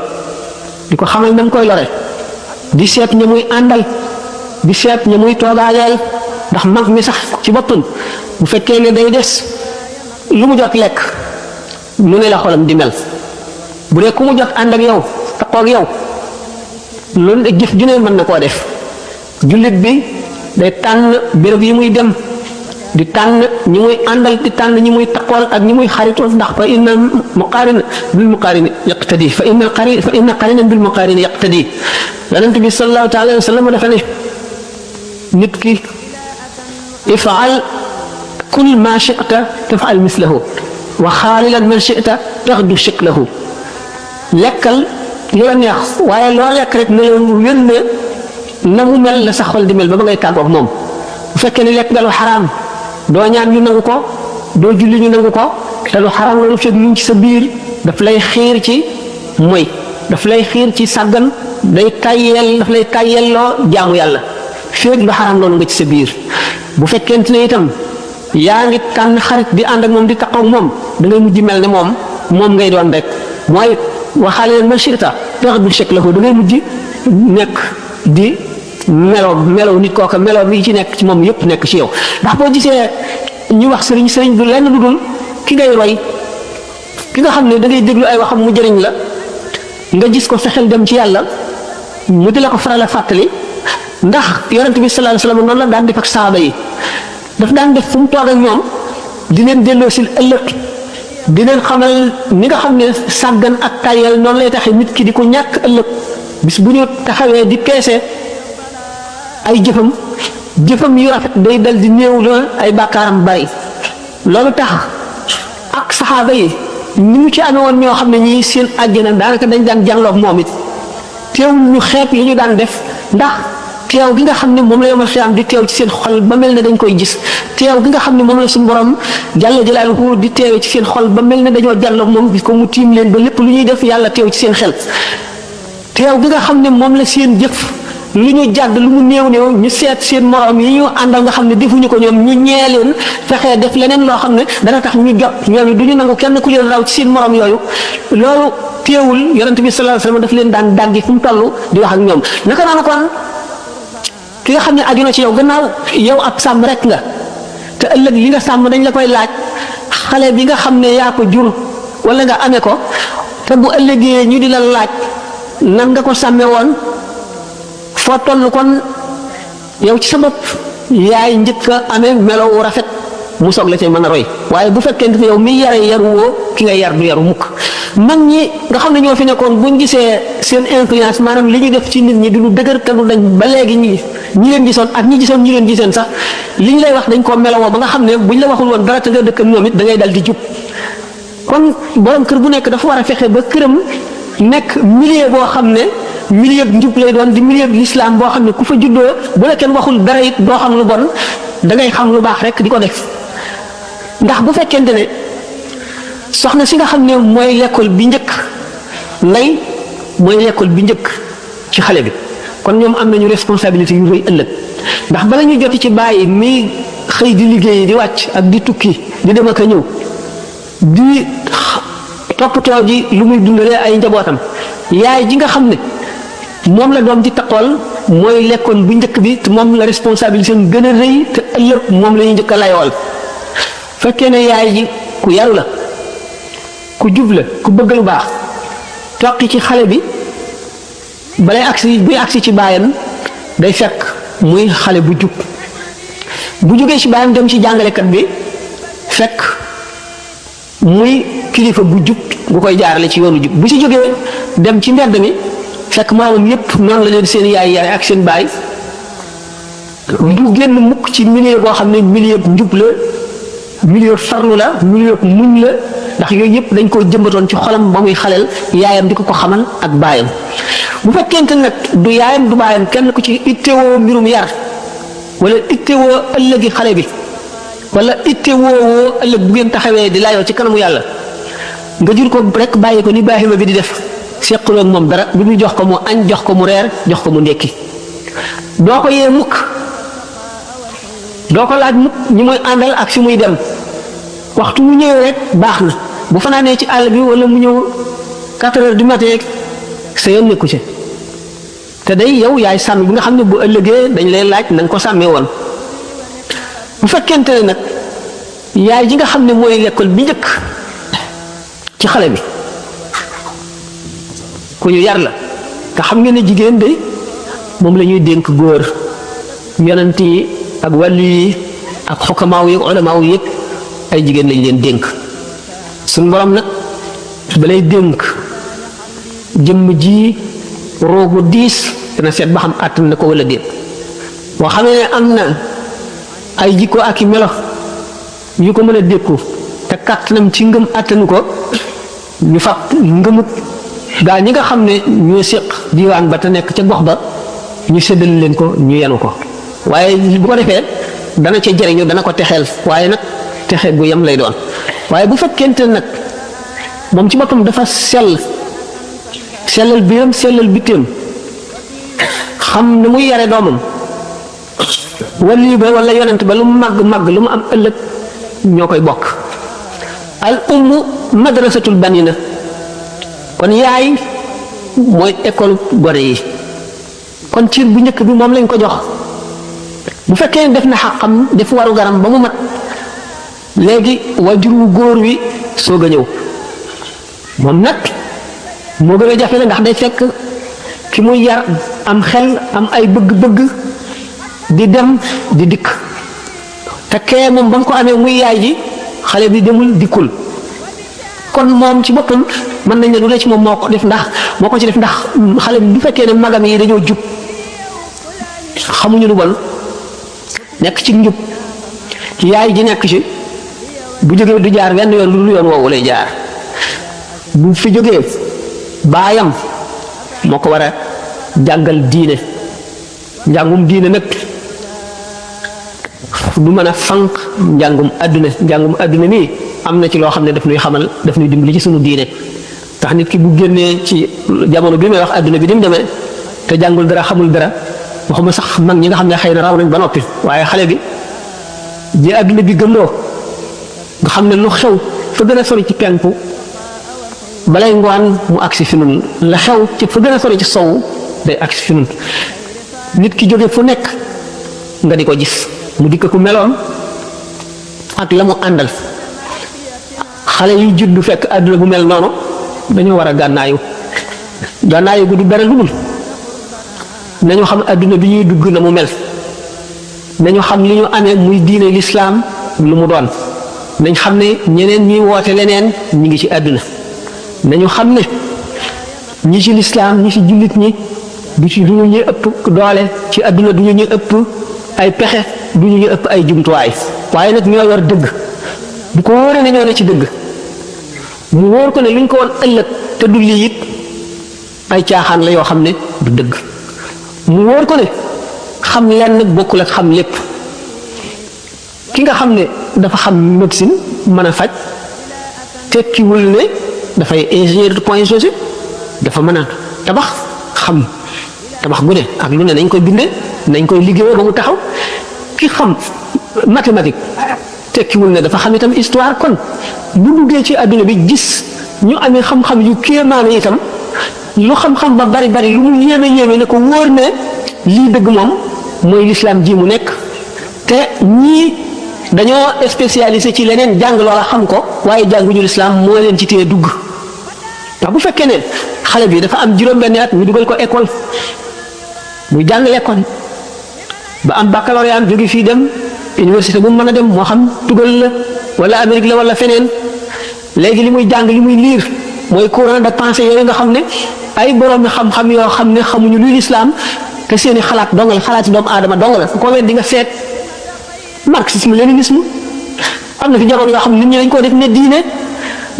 di ko xamal na mu koy lore di seet ña muy àndal di seet ña muy toogaaleel ndax mag mi sax ci boppam bu fekkee ne day des lu mu jot lekk lu ne la xolam di mel bu dee ku mu jot ànd ak yow taxaw ak yow loolu jëf ju ne mën na koo def jullit bi day tànn béréb yi muy dem di tànn ñi muy àndal di tànn ñi muy taxawal ak ñi muy xaritool ndax fa inna muqaarin bil muqaarin yaqtadi fa inna qarinan bil muqaarin yaqtadi yonent bi sallallahu taala alayhi wa sallam dafa ne nit ki ifaal kul ma chita tafal mislahu wa xaalilan man chita taxdu shiklahu lekkal lu la neex waaye loo lekk rek ne leen wér ne na mu mel la sa xol di mel ba ngay tàggoog moom bu fekkee ne lekk nga lu xaraam doo ñaan ñu nangu ko doo julli ñu nangu ko te lu xaraam loolu fekk ñu ci sa biir daf lay xiir ci moy daf lay xiir ci sàggan daf lay tayyelloo jaamu yàlla fekk lu xaraam loolu nga ci sa biir bu fekkente ne itam yaa ngi tànn xarit di ànd ak moom di taxaw moom da ngay mujj mel ne moom ngay doon rek mooy waxaale leen man chita pexe bu chek la ko da ngay mujj nekk di melo nit kooka melo bi ci nekk ci moom yëpp nekk ci yow ndax boo gisee ñu wax sëriñ du lenn lu dul ki ngay roy ki nga xam ne da ngay déglu ay waxam mu jëriñ la nga gis ko fexeel dem ci yàlla mu di la ko faral a fàttali ndax yonent bi sallallahu alayhi wasallam noonu la daan def ak saaba yi daf daan def fu mu toog ak ñoom di leen delloo si ëllëg di leen xamal ni nga xam ne sàggan ak tayal noonu lay taxe nit ki di ko ñàkk ëllëg bis bu ñu taxawee di peese ay jëfam yu rafet day dal di néew la ay bàkkaaram bari loolu tax ak saxaaba yi ni mu ci amee woon ñoo xam ne ñii seen àjjana daanaka dañ daan jànloog moom it teewul ñu xeeb li ñu daan def ndax teew gi nga xam ne moom la yomal xiyaam di teew ci seen xol ba mel ne dañ koy gis teew gi nga xam ne moom la suñu borom jàlla jalaaluhu di teewee ci seen xol ba mel ne dañoo jàlloog moom gis ko mu tiim leen ba lépp lu ñuy def yàlla teew ci seen xel teew gi nga xam ne moom la seen jëf lu ñu jàdd lu mu néew ñu seet seen morom yi ñu àndal nga xam ne defuñu ko ñoom ñu ñee leen fexee def leneen loo xam ne dana tax ñu jot ñoom du ñu nangu kenn ku leen raw ci seen morom yooyu loolu teewul yonent bi sallallahu alayhi wasallam daf leen daan dàggi fu mu toll di wax ak ñoom naka noonu kon ki nga xam ne aju na ci yow gannaaw yow ab sàmm rek nga te ëllëg li nga sàmm dañ la koy laaj xale bi nga xam ne yaa ko jur wala nga amee ko te bu ëllëgee ñu di la laaj nan nga ko sàmmee woon foo toll kon yow ci sa bopp yaay njëkk a amee melo wu rafet mu soog la cay mën a roy waaye bu fekkente ne yow mi yare yaru woo ki nga yar du yaru mukk mag ñi nga xam ne ñoo fi nekkoon buñ gisee seen influence maanaam li ñu def ci nit ñi du lu dëgër te du dañ ba léegi ñi leen gisoon ak ñi gisoon ñi leen giseen sax li ñu lay wax dañ koo melowoo ba nga xam ne buñ la waxul woon dara te nga dëkk ak ñoom it da ngay dal di jub kon borom kër bu nekk dafa war a fexe ba këram nekk milieu boo xam ne milieu njub lay doon di milieu l'islam boo xam ne ku fa juddoo bu la kenn waxul dara it doo xam lu bon da ngay xam lu baax rek di ko def ndax bu fekkente ne soxna si nga xam ne mooy l'école bi njëkk ndey mooy l'école bi njëkk ci xale bi kon ñoom am nañu responsabilité yu rëy ëllëg ndax bala ñu joti ci bàyyi mi xëy di liggéey di wàcc ak di tukki di dem ak a ñëw di toppatoo ji lu muy dundalee ay njabootam yaay ji nga xam ne moom la doom di taqool mooy l'école bu njëkk bi te moom la responsabilité gën a rëy te ëllëg moom la ñuy njëkk a layool fekkee ne yaay ji ku yaru la ku jub la ku bëgg lu baax toqi ci xale bi balay agsi buy agsi ci baayam day fekk muy xale bu jub bu jógee ci baayam dem ci jàngalekat bi fekk muy kilifa bu jub bu koy jaarale ci yoonu jub bu ci jógee dem ci mbedd mi fekk maamam yépp noonu la leen seen yaay yare ak seen baay du génn mukk ci milieu boo xam ne milieu njub la milieu farlu la milieu muñ la ndax yooyu yëpp dañ koo jëmbatoon ci xolam ba muy xaleel yaayam di ko xamal ak baayam bu fekkente nag du yaayam du baayam kenn ku ci ittewoo mbirum yar wala ittewoo ëllëgi xale bi wala itte woowoo ëllëg bu ngeen taxawee di laayoo ci kanamu yàlla nga jur ko rek bàyyi ko ni baaxima bi di def seqaloo ak moom dara lu muy jox ko mu añ jox ko mu reer jox ko mu ndekki doo ko yee mukk doo ko laaj mukk ñi muy àndal ak fi muy dem waxtu mu ñëwee rek baax na bu fanaanee ci àll bi wala mu ñëw 4 heures du matin sa yoon nekku ci te day yow yaay sàmm bi nga xam ne bu ëllëgee dañ lay laaj na nga ko sàmmee woon bu fekkente ne nag yaay ji nga xam ne mooy l'école bi njëkk ci xale bi ku ñu yar la nga xam ngeen ne jigéen de moom la ñuy dénk góor yonent yi ak wàllu yi ak xukamaaw yi ak ulamaaw yi yëpp ay jigéen lañ leen dénk suñ borom nag balay dénk jëmm ji roogu diis dana seet ba xam àttan na ko wala déet boo xamee ne am na ay jikko ak i melo yu ko mën a dékku te kàttanam ci ngëm àttanu ko ñu fab ngëmut gaa ñi nga xam ne ñoo séq diwaan ba te nekk ca gox ba ñu séddal leen ko ñu yenu ko waaye bu ko defee dana ca jëriñu dana ko texeel waaye nag texe gu yem lay doon waaye bu fekkente nag moom ci boppam dafa sellal biiram sellal bitteem xam ne muy yare doomam wali ba wala yonent ba lu mu màgg lu mu am ëllëg ñoo koy bokk al ummu madrasatul banina kon yaay mooy école gone yi kon ciir bu njëkk bi moom lañ ko jox bu fekkee def na xàqam def waru garam ba mu mat léegi waajur wu góor wi soog a ñëw moom nag moo gën a jafe la ndax day fekk ki muy yar am xel am ay bëgg-bëgg di dem di dikk te kee moom ba nga ko amee muy yaay ji xale bi demul dikkul kon moom ci boppam mën nañ ne lu ne ci moom moo ko ci def ndax xale bi bu fekkee ne magam yi dañoo jub xamuñu lu bon nekk ci njub yaay ji nekk ci bu jógee du jaar wenn yoon lu dul yoon woowu lay jaar bu fi jógee baayam moo ko war a jàngal diine njàngum diine nag du mën a fanq njàngum àdduna nii am na ci loo xam ne daf nuy xamal daf nuy dimbali ci sunu diine tax nit ki bu génnee ci jamono bi may wax àdduna bi ni mu demee te jàngul dara xamul dara waxuma sax mag ñi nga xam ne xëy na raw nañ ba noppi waaye xale bi ji àdduna bi gëmloo nga xam ne lu xew fa gën a sori ci penku balay ngoon mu agsi fi nun la xew ci fa gën a sori ci sow day agsi fi nun nit ki jóge fu nekk nga di ko gis mu dikk ku meloon ak la mu àndal xale yu juddu fekk àdduna bu mel noonu dañoo war a gànnaayu gu du dara lu dul nañu xam àdduna bi ñuy dugg na mu mel nañu xam li ñu amee muy diine lislaam lu mu doon nañ xam ne ñeneen ñuy woote leneen ñi ngi ci àdduna nañu xam ne ñi ci lislaam ñi ci jullit ñi du ñu ëpp doole ci àdduna du ñu ëpp ay pexe du ñu ëpp ay jumtuwaay waaye nag ñoo yor dëgg bu ko wóoree ne ñoo ne ci dëgg mu wóor ko ne luñ ko woon ëllëg te du lii it ay caaxaan la yoo xam ne du dëgg mu wóor ko ne xam lenn bokkul ak xam lépp ki nga xam ne dafa xam médecine mën a faj tekkiwul ne dafay ingénieur de point G dafa mën a tabax xam tabax gu ne ak lu ne nañ koy bindee nañ koy liggéeyee ba mu taxaw ki xam mathématique tekkiwul ne dafa xam itam histoire kon bu duggee ci àdduna bi gis ñu amee xam-xam yu kéemaane itam lu xam-xam ba bari lu mu yéeme ne ko wóor ne lii dëgg moom mooy lislaam ji mu nekk te ñii dañoo spécialisé ci leneen jàng loola xam ko waaye jànguñu lislaam moo leen ci téye dugg ndax bu fekkee ne xale bi dafa am juróom-benni at ñu dugal ko école muy jàng l'école ba am baccalauréat jóge fii dem université bu mu mën a dem moo xam tugal la wala Amérique la wala feneen léegi li muy jàng li muy liir mooy courant de pensée yooyu nga xam ne ay boroomi xam-xam yoo xam ne xamuñu luy lislaam te seeni xalaat dongal xalaati doomu aadama dong la ko wet di nga seet marxisme léninisme am na fi jamono yoo xam ne nit ñi dañ koo def ne diine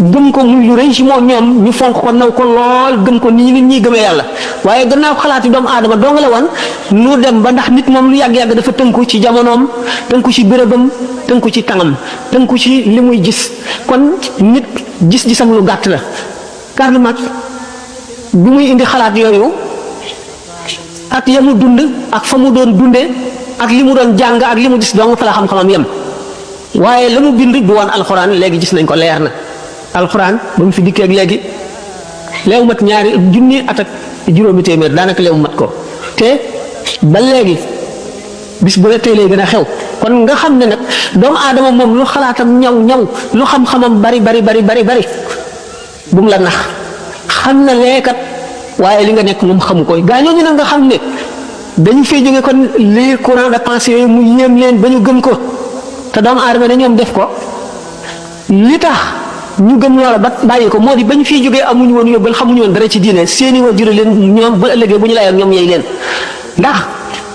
gëm ko muy lu rëy ci moom ñoom ñu fonk ko naw ko lool gëm ko nii nit ñi gëmee yàlla waaye gannaaw xalaati doomu aadama doo nga la wan nu dem ba ndax nit moom lu yàgg-yàgg dafa tënku ci jamonoom tënku ci bérébam tënku ci tàngam tënku ci li muy gis kon nit gis-gisam lu gàtt la. Karl Marx bi muy indi xalaat yooyu ak ya mu dund ak fa mu doon dunde ak li mu doon jàng ak li mu gis dong fa la xam-xamam yem waaye la mu bind du woon alxuraan léegi gis nañ ko leer na alxuraan ba mu fi dikkee ak léegi leewu mat ñaari junni at ak juróomi téeméer daanaka leewu mat ko te ba léegi bis bu ne tey lay gën a xew kon nga xam ne nag doomu aadama moom lu xalaatam ñaw lu xam-xamam bari bu mu la nax xam na leekat waaye li nga nekk moom xamu koy gaa ñooñu nag nga xam ne dañu fee jóge kon les courants de pensée yooyu mu yéem leen ba ñu gëm ko te doomu aadama ne ñoom def ko li tax ñu gëm loola ba bàyyi ko moo di ba ñu fiy jógee amuñu woon yóbbal xamuñu woon dara ci diine seeni waajur leen ñoom bu ëllëgee bu ñu layoon ñoom yey leen ndax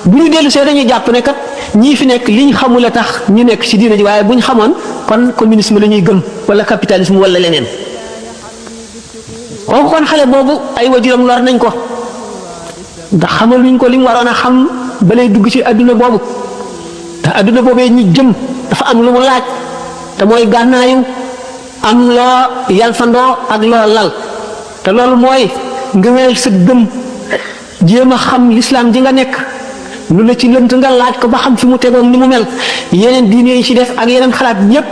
bu ñu dellu see dañuy jàpp ne kat ñii fi nekk liñ xamul a tax ñu nekk ci diine ji waaye bu ñu xamoon kon communisme la ñuy gëm wala capitalisme wala leneen kooku kon xale boobu ay waajuram lor nañ ko ndax xamal luñ ko li mu waroon a xam ba lay dugg ci adduna boobu te adduna boobee ñi jëm dafa am lu mu laaj te mooy gànnaayu am loo yalfandoo ak loo lal te loolu mooy nga wéyal sa gëm jéem a xam lislaam ji nga nekk lu la ci lënt nga laaj ko ba xam fi mu tegoon ni mu mel yeneen diine yi ci def ak yeneen xalaat yépp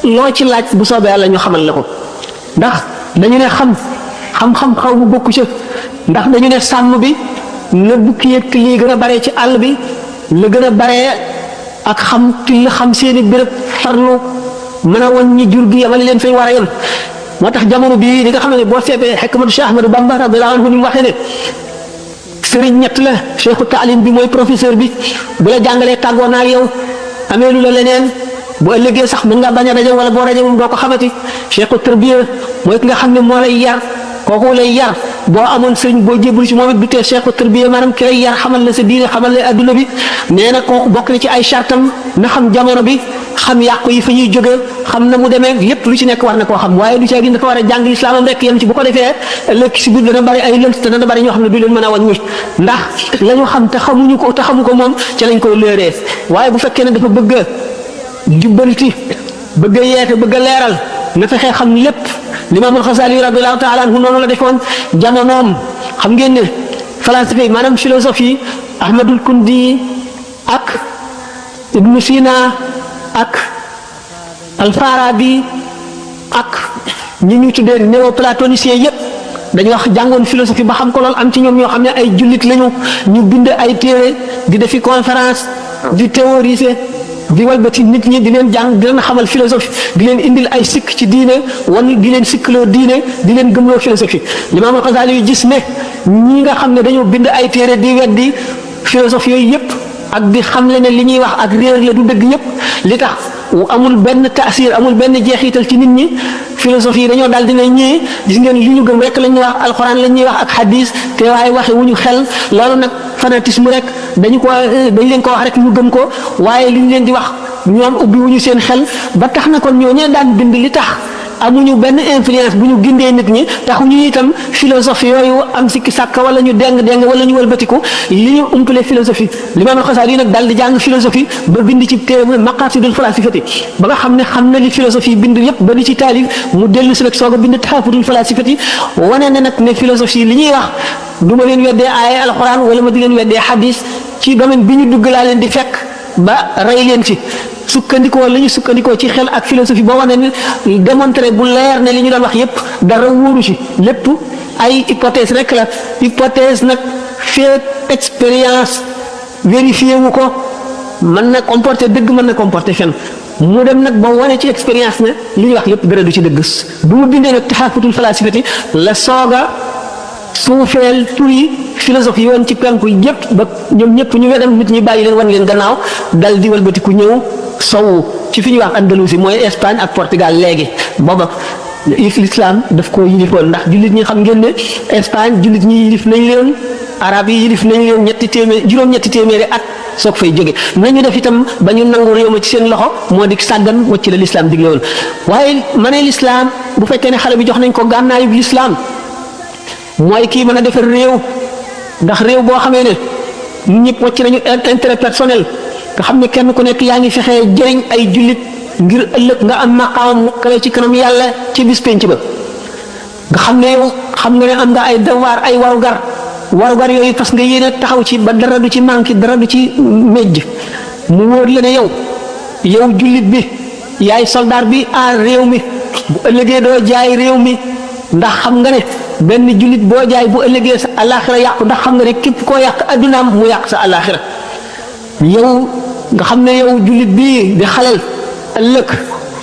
loo ci laaj bu soobee yàlla ñu xamal la ko ndax dañu ne xam-xam xaw mu bokku ci ndax dañu ne sàmm bi na bukki yëg lii gën a bare ci àll bi la gën a bare ak xam till xam seeni béréb farlu mën a woon ñi jur gi yamal leen fay war a yem moo tax jamono bii li nga xam ne boo seetee xekmatu Cheikh Ahmadou Bamba radiyallahu anhu ni mu waxee ne sëriñ ñett la cheikhu taalim bi mooy professeur bi bu la jàngalee tàggoo naa ak yow amee lu la leneen bu ëllëgee sax mën nga bañ a daje wala boo daje moom doo ko xamati cheikhu tarbiya mooy ki nga xam ne moo lay yar kooku lay yar boo amoon sëriñ boo jébbalu ci moom it du tee cheikhu tarbiya maanaam ki lay yar xamal la sa diine xamal la adduna bi nee na kooku bokk na ci ay chartam na xam jamono bi xam yàqu yi fa ñuy jógee xam na mu demee lépp lu ci nekk war na koo xam waaye lu ci dafa war a jàng lislaamam rek yem ci bu ko defee ëllëg si biir dana bari ay lënt te dana bari ñoo xam ne du leen mën a wàññi ndax la ñu xam te xamuñu ko te xamu ko moom ca lañ koy léeree waaye bu fekkee ne dafa bëgg a jubbanti bëgg a yeete bëgg a leeral na fexee xam lépp Limaamul Xasaali radiyallahu taala anhu noonu la defoon jamonoom xam ngeen ne falasife yi maanaam philosophie Ahmadul Kundi ak Ibnu Sina ak Alfarabi ak ñi ñu tuddee néoplatoniciens yépp dañu wax jàngoon philosophie ba xam ko lool am ci ñoom ñoo xam ne ay jullit lañu ñu bind ay téere di defi conférence di théoriser di walbati nit ñi di leen jàng di leen xamal philosophie di leen indil ay sikk ci diine wala di leen sikkloo diine di leen gëmloo philosophie Limaam Al-Xasaali yu gis ne ñi nga xam ne dañoo bind ay téere di weddi philosophie yooyu yépp ak di xamle ne li ñuy wax ak réer la du dëgg yépp li tax amul benn taasir amul benn jeexital ci nit ñi philosophie yi dañoo daal dina ñii gis ngeen li ñu gëm rek la ñuy wax alxuraan la ñuy wax ak hadis te waaye waxe wu ñu xel loolu nag fanatisme rek dañ leen ko wax rek ñu gëm ko waaye li ñu leen di wax ñoom ubbi wu ñu seen xel ba tax na kon ñoo ñee daan bind li tax amuñu benn influence bu ñu gindee nit ñi taxuñu itam philosophie yooyu am sikki sàkk wala ñu deng wala ñu wëlbatiku li ñu umpale philosophie Limaam Al-Xasaali nag daal di jàng philosophie ba bind ci téere maqaasidul falaasifati ba nga xam ne xam na li philosophie bind yépp ba di ci taalif mu dellu si rek soog a bind taxafutul falaasifati wane ne nag ne philosophie li ñuy wax du ma leen weddee aaya alxuraan wala ma di leen weddee hadis ci domaine bi ñu dugg laa leen di fekk ba rey leen ci sukkandikoo la ñu sukkandikoo ci xel ak philosophie boo wane ne démontré bu leer ne li ñu doon wax yépp dara wóoru ci lépp ay hypothèse rek la hypothèse nag fait expérience vérifié wu ko mën na comporter dëgg mën na comporter fen mu dem nag ba wane ci expérience ne li ñuy wax yépp dara du ci dëgg bu mu bindee nag taxafutul falaasifati la sooga suufeel tur yi philosophie yoon ci penku yépp ba ñoom ñëpp ñu wedam nit ñi bàyyi leen wan leen gannaaw dal di walbatiku ñëw sowu ci fi ñuy wax Andalousie mooy Espagne ak Portugal léegi booba l'islam daf ko yilifoon ndax jullit ñi xam ngeen ne Espagne jullit ñi yilif nañ leen arab yi yilif nañ leen juróom-ñetti téeméeri at soog fay jóge nañu def itam ba ñu nangu réew ma ci seen loxo moo di sàggan wacc la lislaam digle woon waaye ma ne lislaam bu fekkee ne xale bi jox nañ ko gànnaayu lislaam mooy kii mën a defar réew ndax réew boo xamee ne ñëpp wacc nañu intérêt personnel nga xam ne kenn ku nekk yaa ngi fexee jëriñ ay jullit ngir ëllëg nga am maqaam mu kawe ci kanam yàlla ci bis penc ba nga xam ne yow xam nga ne am nga ay devoir ay warugar yooyu parce que yéen a taxaw ci ba dara du ci manqué dara du ci mejj mu wóor la ne yow jullit bi yaay soldat bi aar réew mi bu ëllëgee doo jaay réew mi ndax xam nga ne benn jullit boo jaay bu ëllëgee sa àllaaxira yàqu ndax xam nga ne képp koo yàq addunaam mu yàq sa àllaaxira yow nga xam ne yow jullit bi di xalal ëllëg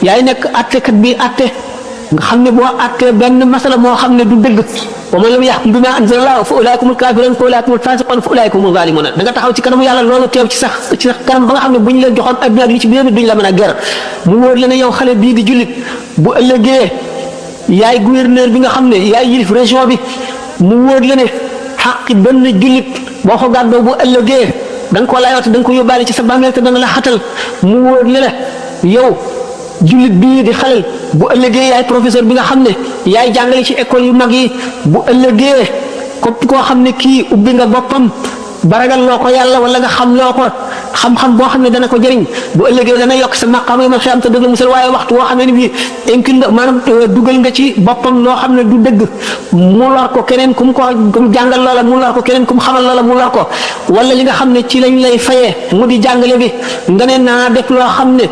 yaay nekk attekat bi atte nga xam ne boo attee benn masala moo xam ne du dëgg wa man lam yaxkum bimaa anzalallaahu fa ulaaika humul kaafiruun fa ulaaika humul faasiquun fa ulaaika humu zaalimuun da nga taxaw ci kanamu yàlla loolu teew ci sax kanam ba nga xam ne bu ñu la joxoon adduna ak li ci biir duñ la mën a ger mu wóor la ne yow xale bii di jullit bu ëllëgee yaay gouverneur bi nga xam ne yaay yilif région bi mu wóor la ne xaqi benn jullit boo ko gàddoo bu ëllëgee da nga ko layooti da nga ko yóbbaale ci sa bàmmeel te dana la xatal mu wóor la ne yow jullit bii di xalal bu ëllëgee yaay professeur bi nga xam ne yaay jàngale ci école yu mag yi bu ëllëgee képp koo xam ne kii ubbi nga boppam baragal loo ko yàlla wala nga xam loo ko xam-xam boo xam ne dana ko jëriñ bu ëllëgee dana yokk sa maqaam yi ma xam te dëgg musal waaye waxtu woo xam ne bii incul nga maanaam dugal nga ci boppam loo xam ne du dëgg mu lor ko keneen kum jàngal loola mu lor ko keneen kum xamal loola mu lor ko wala li nga xam ne ci lañ lay fayee mu di jàngale bi nga ne naa def loo xam ne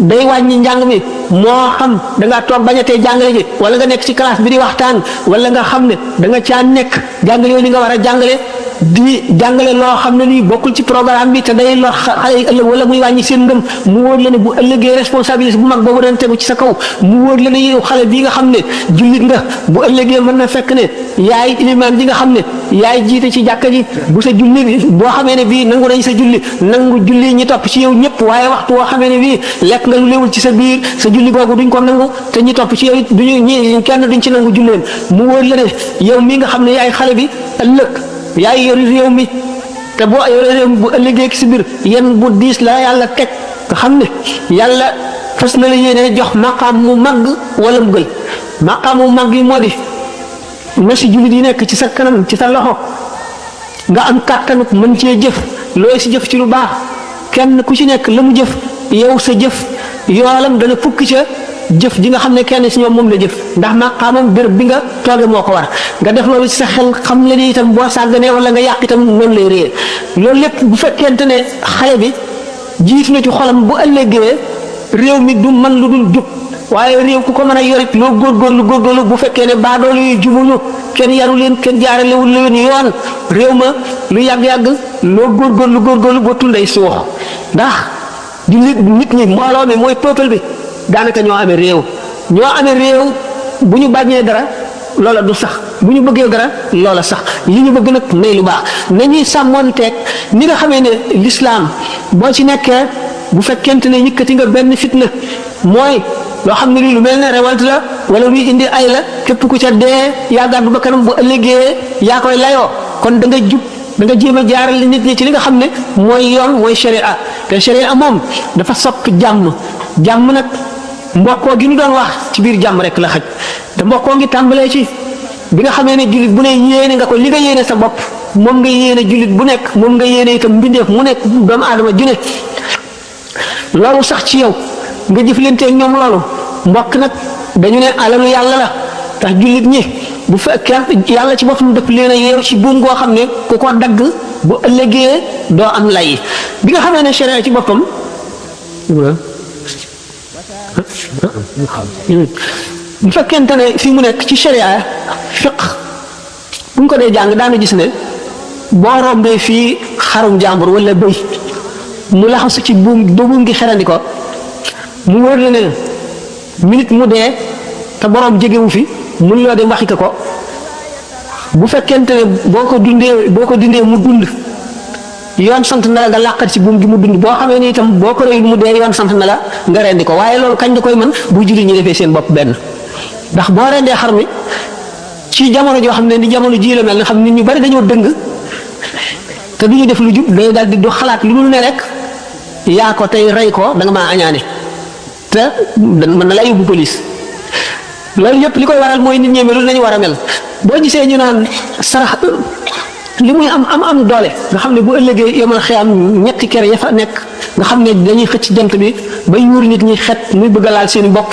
day wàññi njàng mi moo xam da ngaa toog bañatee jàngale ji wala nga nekk ci classe bi di waxtaan wala nga xam ne da nga caa nekk jàngale yow li nga war a jàngale di jàngale loo xam ne nii bokkul ci programme bi te day lor xale yi ëllëg wala muy wàññi seen ngëm mu wóor la ne bu ëllëgee responsabilité bu mag boobu dana tegu ci sa kaw mu wóor la ne yow xale bii nga xam ne jullit nga bu ëllëgee mën na fekk ne yaay ilimaan bi nga xam ne yaay jiite ci jàkka ji bu sa julli boo xamee ne bii nangu nañ sa julli ñi topp ci yow ñëpp waaye waxtu woo xamee ne bii lekk nga lu léewul ci sa biir sa julli googu duñ ko nangu te ñi topp ci yow it duñu ñi kenn duñ ci nangu julleen mu wóor la ne yow mii nga xam ne yaay xale bi ëllëg yaay yor réew mi te boo yore réew mi bu ëllëgee si biir yéen bu diis la yàlla teg nga xam ne yàlla fas na la yéene jox maqaam mu màgg wala mu gël maqaam mu màgg yi moo di na si jullit yi nekk ci sa kanam ci sa loxo nga am kàttanu mën cee jëf looy si jëf ci lu baax kenn ku ci nekk la mu jëf yow sa jëf yoolam dana fukki ca jëf ji nga xam ne kenn si ñoom moom la jëf ndax maqaamam béréb bi nga tooge moo ko war nga def loolu ci sa xel xam le ni itam boo sàgganee wala nga yàq itam noonu lay réer loolu lépp bu fekkente ne xale bi jiitu na ci xolam bu ëllëgee réew mi du man lu dul jub waaye réew ku ko mën a yorit loo góorgóorlu bu fekkee ne baadoolu yu jubuñu kenn yaru leen kenn jaaralewul leen yoon réew ma lu yàgg-yàgg loo góorgóorlu ba tunday suux ndax di nit ñi mbooloo mi mooy peuple bi daanaka ñoo amee réew bu ñu bañee dara loola du sax bu ñu bëggee dara loola sax li ñu bëgg nag nay lu baax nañuy sàmmoonteeg ni nga xamee ne lislaam boo ci nekkee bu fekkente ne yëkkati nga benn fitna mooy loo xam ne lii lu mel ne révolte la wala luy indi ay la képp ku ca dee yaa gàddu ba kanam bu ëllëgee yaa koy layoo kon da nga jub da nga jéem a jaarale nit ñi ci li nga xam ne mooy yoon mooy sharia te sharia moom dafa sopp jàmm nag mbokkoo gi ñu doon wax ci biir jàmm rek la xaj te mbokkoo ngi tàmbalee ci bi nga xamee ne jullit bu ne yéene nga ko li nga yéene sa bopp moom nga yéene jullit bu nekk moom nga yéene itam mbindeef mu nekk doomu aadama ju ne loolu sax ci yow nga jëflanteeg ñoom loolu mbokk nag dañu ne alalu yàlla la tax jullit ñi bu fekkee yàlla ci boppam def leen a yeew ci buum goo xam ne ku ko dagg bu ëllëgee doo am lay bi nga xamee ne sharia ci boppam bu fekkente ne fii mu nekk ci sharia fiq bu ñu ko dee jàng daana gis ne boo rombee fii xarum jàmbur wala bëy mu laxasu ci buum gi xerandi ko mu wóor la ne minute mu dee te boroom jegewu fi mun loo dem waxika ko bu fekkente ne boo ko dundee mu dund yoon sant na la nga làqat ci buum gi mu dund boo xamee ni itam boo ko reyul mu dee yoon sant na la nga rendi ko waaye loolu kañ nga koy mën bu julli ñi defee seen bopp benn ndax boo rendee xar mi ci jamono joo xam ne ni jamono ji la mel nga xam nit ñu bari dañoo dëng te du ñu def lu jub day daal di du xalaat lu dul ne rek yaa ko tey rey ko da nga maa añaane te mën na la yóbbu police loolu yëpp li koy waral mooy nit ñi melul nañu war a mel boo gisee ñu naan sarax li muy am doole nga xam ne bu ëllëgee yomal xiyam ñetti kër ya fa nekk nga xam ne dañuy xëcc jant bi ba yuur nit ñi xet muy bëgg a laal seen bopp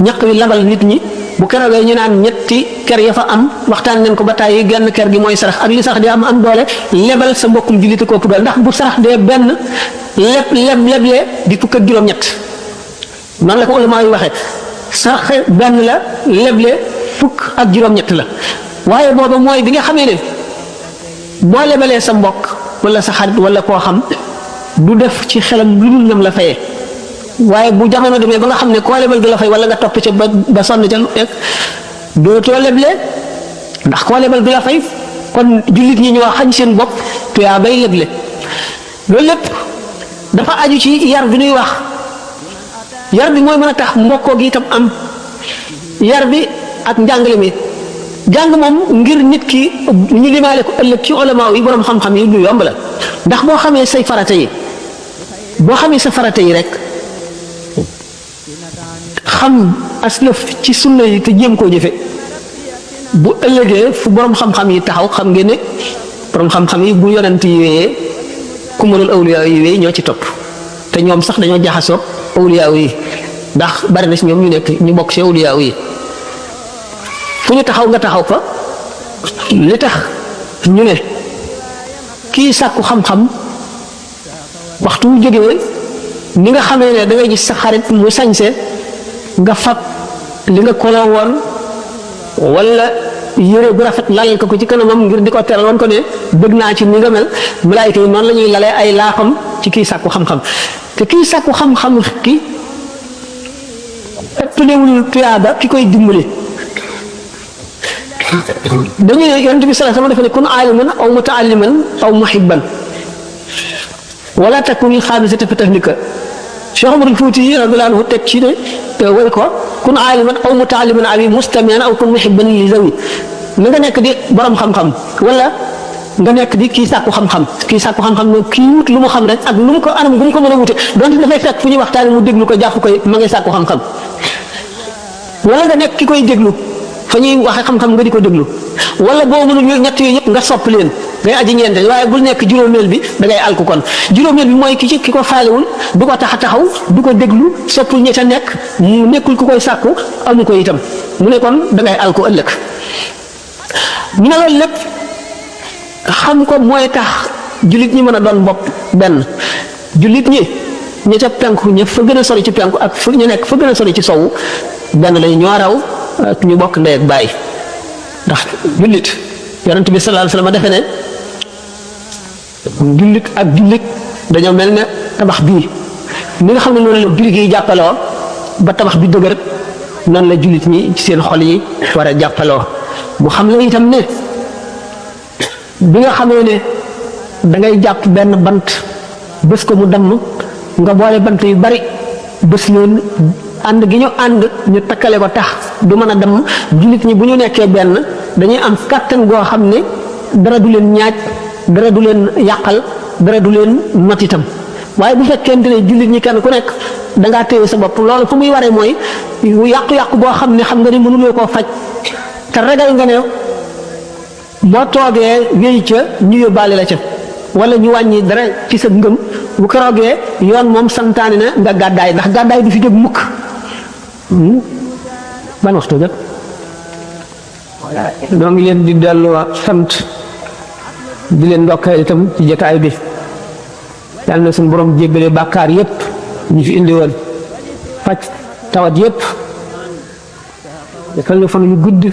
ñaq wi labal nit ñi bu keroogee ñu naan ñetti kër ya fa am waxtaan nañ ko ba tàyyi genn kër gi mooy sarax ak li sax di am doole lebal sa mbokkum jullit ko ëpp doole ndax bu sarax dee benn leblee di fukk ak juróom-ñett noonu la ko ulama yi waxee sarax benn la leble fukk ak juróom-ñett la waaye booba mooy bi nga xamee ne boo lebalee sa mbokk wala sa xarit wala koo xam du def ci xelam lu dul nam la fayee waaye bu jamono demee ba nga xam ne koo lebal du la fay wala nga topp ca ba sonn ca lu nekk dootoo leble ndax koo lebal du la fay kon jullit ñi ñoo xañ seen bopp te yaa bay leble loolu lépp dafa aju ci yar bi ñuy wax yar bi mooy mën a tax mbokkoo gi itam am yar bi ak njàngale mi jàng moom ngir nit ki ñu limaale ko ëllëg ci ulama yi borom xam-xam yi lu yomb la ndax boo xamee say farata yi boo xamee sa farata yi rek xam aslëf ci sunna yi te jéem koo jëfe bu ëllëgee fu borom xam-xam yi taxaw xam ngeen ne borom xam-xam yi bu yonent yi wéyee ku mënul awliya yi wéy ñoo ci topp te ñoom sax dañoo jaxasoo awliya yi ndax bari na ci ñoom ñu nekk ñu bokk ci awliya yi fu ñu taxaw nga taxaw fa li tax ñu ne kii sàkku xam-xam waxtu wu jógee ni nga xamee ne da ngay gis sa xarit mu sañse nga fab li nga koloo woon wala yére bu rafet lalal ko ci kanamam ngir di ko teral woon ko ne bëgg naa ci ni nga mel malaayika yi noonu la ñuy lalee ay laafam ci kii sàkku xam-xam te kii sàkku xam-xam ki ëppalewul tuyaaba ki koy dimbali dañu ne yonent bi sallallahu alayhi wasallam dafa ne kun aaliman aw mutaalliman aw muhibban wala takun xaamisata fi tahlika Cheikh Omarul Fuuti radiyallahu anhu teg ci ne way ko kun aaliman aw mutaalliman aw mustami'an aw kun muhibban li zawi na nga nekk di borom xam-xam wala nga nekk di kii sàkku xam-xam ne kii wut lu mu xam rek ak lu mu ko anam bu mu ko mën a wute donte dafay fekk fu ñuy waxtaane mu déglu ko jàpp koy ma ngay sàkku xam-xam wala nga nekk ki koy déglu fa ñuy waxe xam-xam nga di ko déglu wala boo mënul ñett yooyu yëpp nga sopp leen ngay aji ñeente waaye bul nekk juróomeel bi da ngay alku kon juróomeel bi mooy ki ko faalewul du ko tax a taxaw du ko déglu soppul ñi ta nekk mu nekkul ku koy sàkku amu ko itam mu ne kon da ngay alku ëllëg ñu ne loolu lépp xam ko mooy tax jullit ñi mën a doon bopp benn jullit ñi ña ca penku ña fa gën a sori ci penku ak fa ñu nekk fa gën a sori ci sowu benn lay ñoo raw ak ñu bokk ndey ak baay ndax jullit yonent bi sallallahu alayhi wasallam defe ne jullit ak jullit dañoo mel ne tabax bii ni nga xam ne noonu la birig yi jàppaloo ba tabax bi dëgër noonu la jullit ñi ci seen xol yi war a jàppaloo mu xam la itam ne bi nga xamee ne dangay jàpp benn bant bés ko mu damm nga boole bant yu bari bés leen ànd gi ñu ànd ñu takkale ko tax du mën a dem jullit ñi bu ñu nekkee benn dañuy am kàttan goo xam ne dara du leen ñaaj dara du leen yàqal dara du leen not itam waaye bu fekkente ne jullit ñi kenn ku nekk dangaa téye sa bopp loolu fu muy waree mooy yàqu-yàqu boo xam ne xam nga ne mënuloo koo faj te ragal nga ne boo toogee wéy ca ñu yóbbaale la ca wala ñu wàññi dara ci sa ngëm bu keroogee yoon moom santaane na nga gàddaay ndax gàddaay du fi jóg mukk ban waxtu jot doo ngi leen di dellu sant di leen ndokkeel itam ci jotaay bi yàlla na suñu borom jéggale bàkkaar yépp ñu fi indi woon faj tawat yépp defal ñu fan yu gudd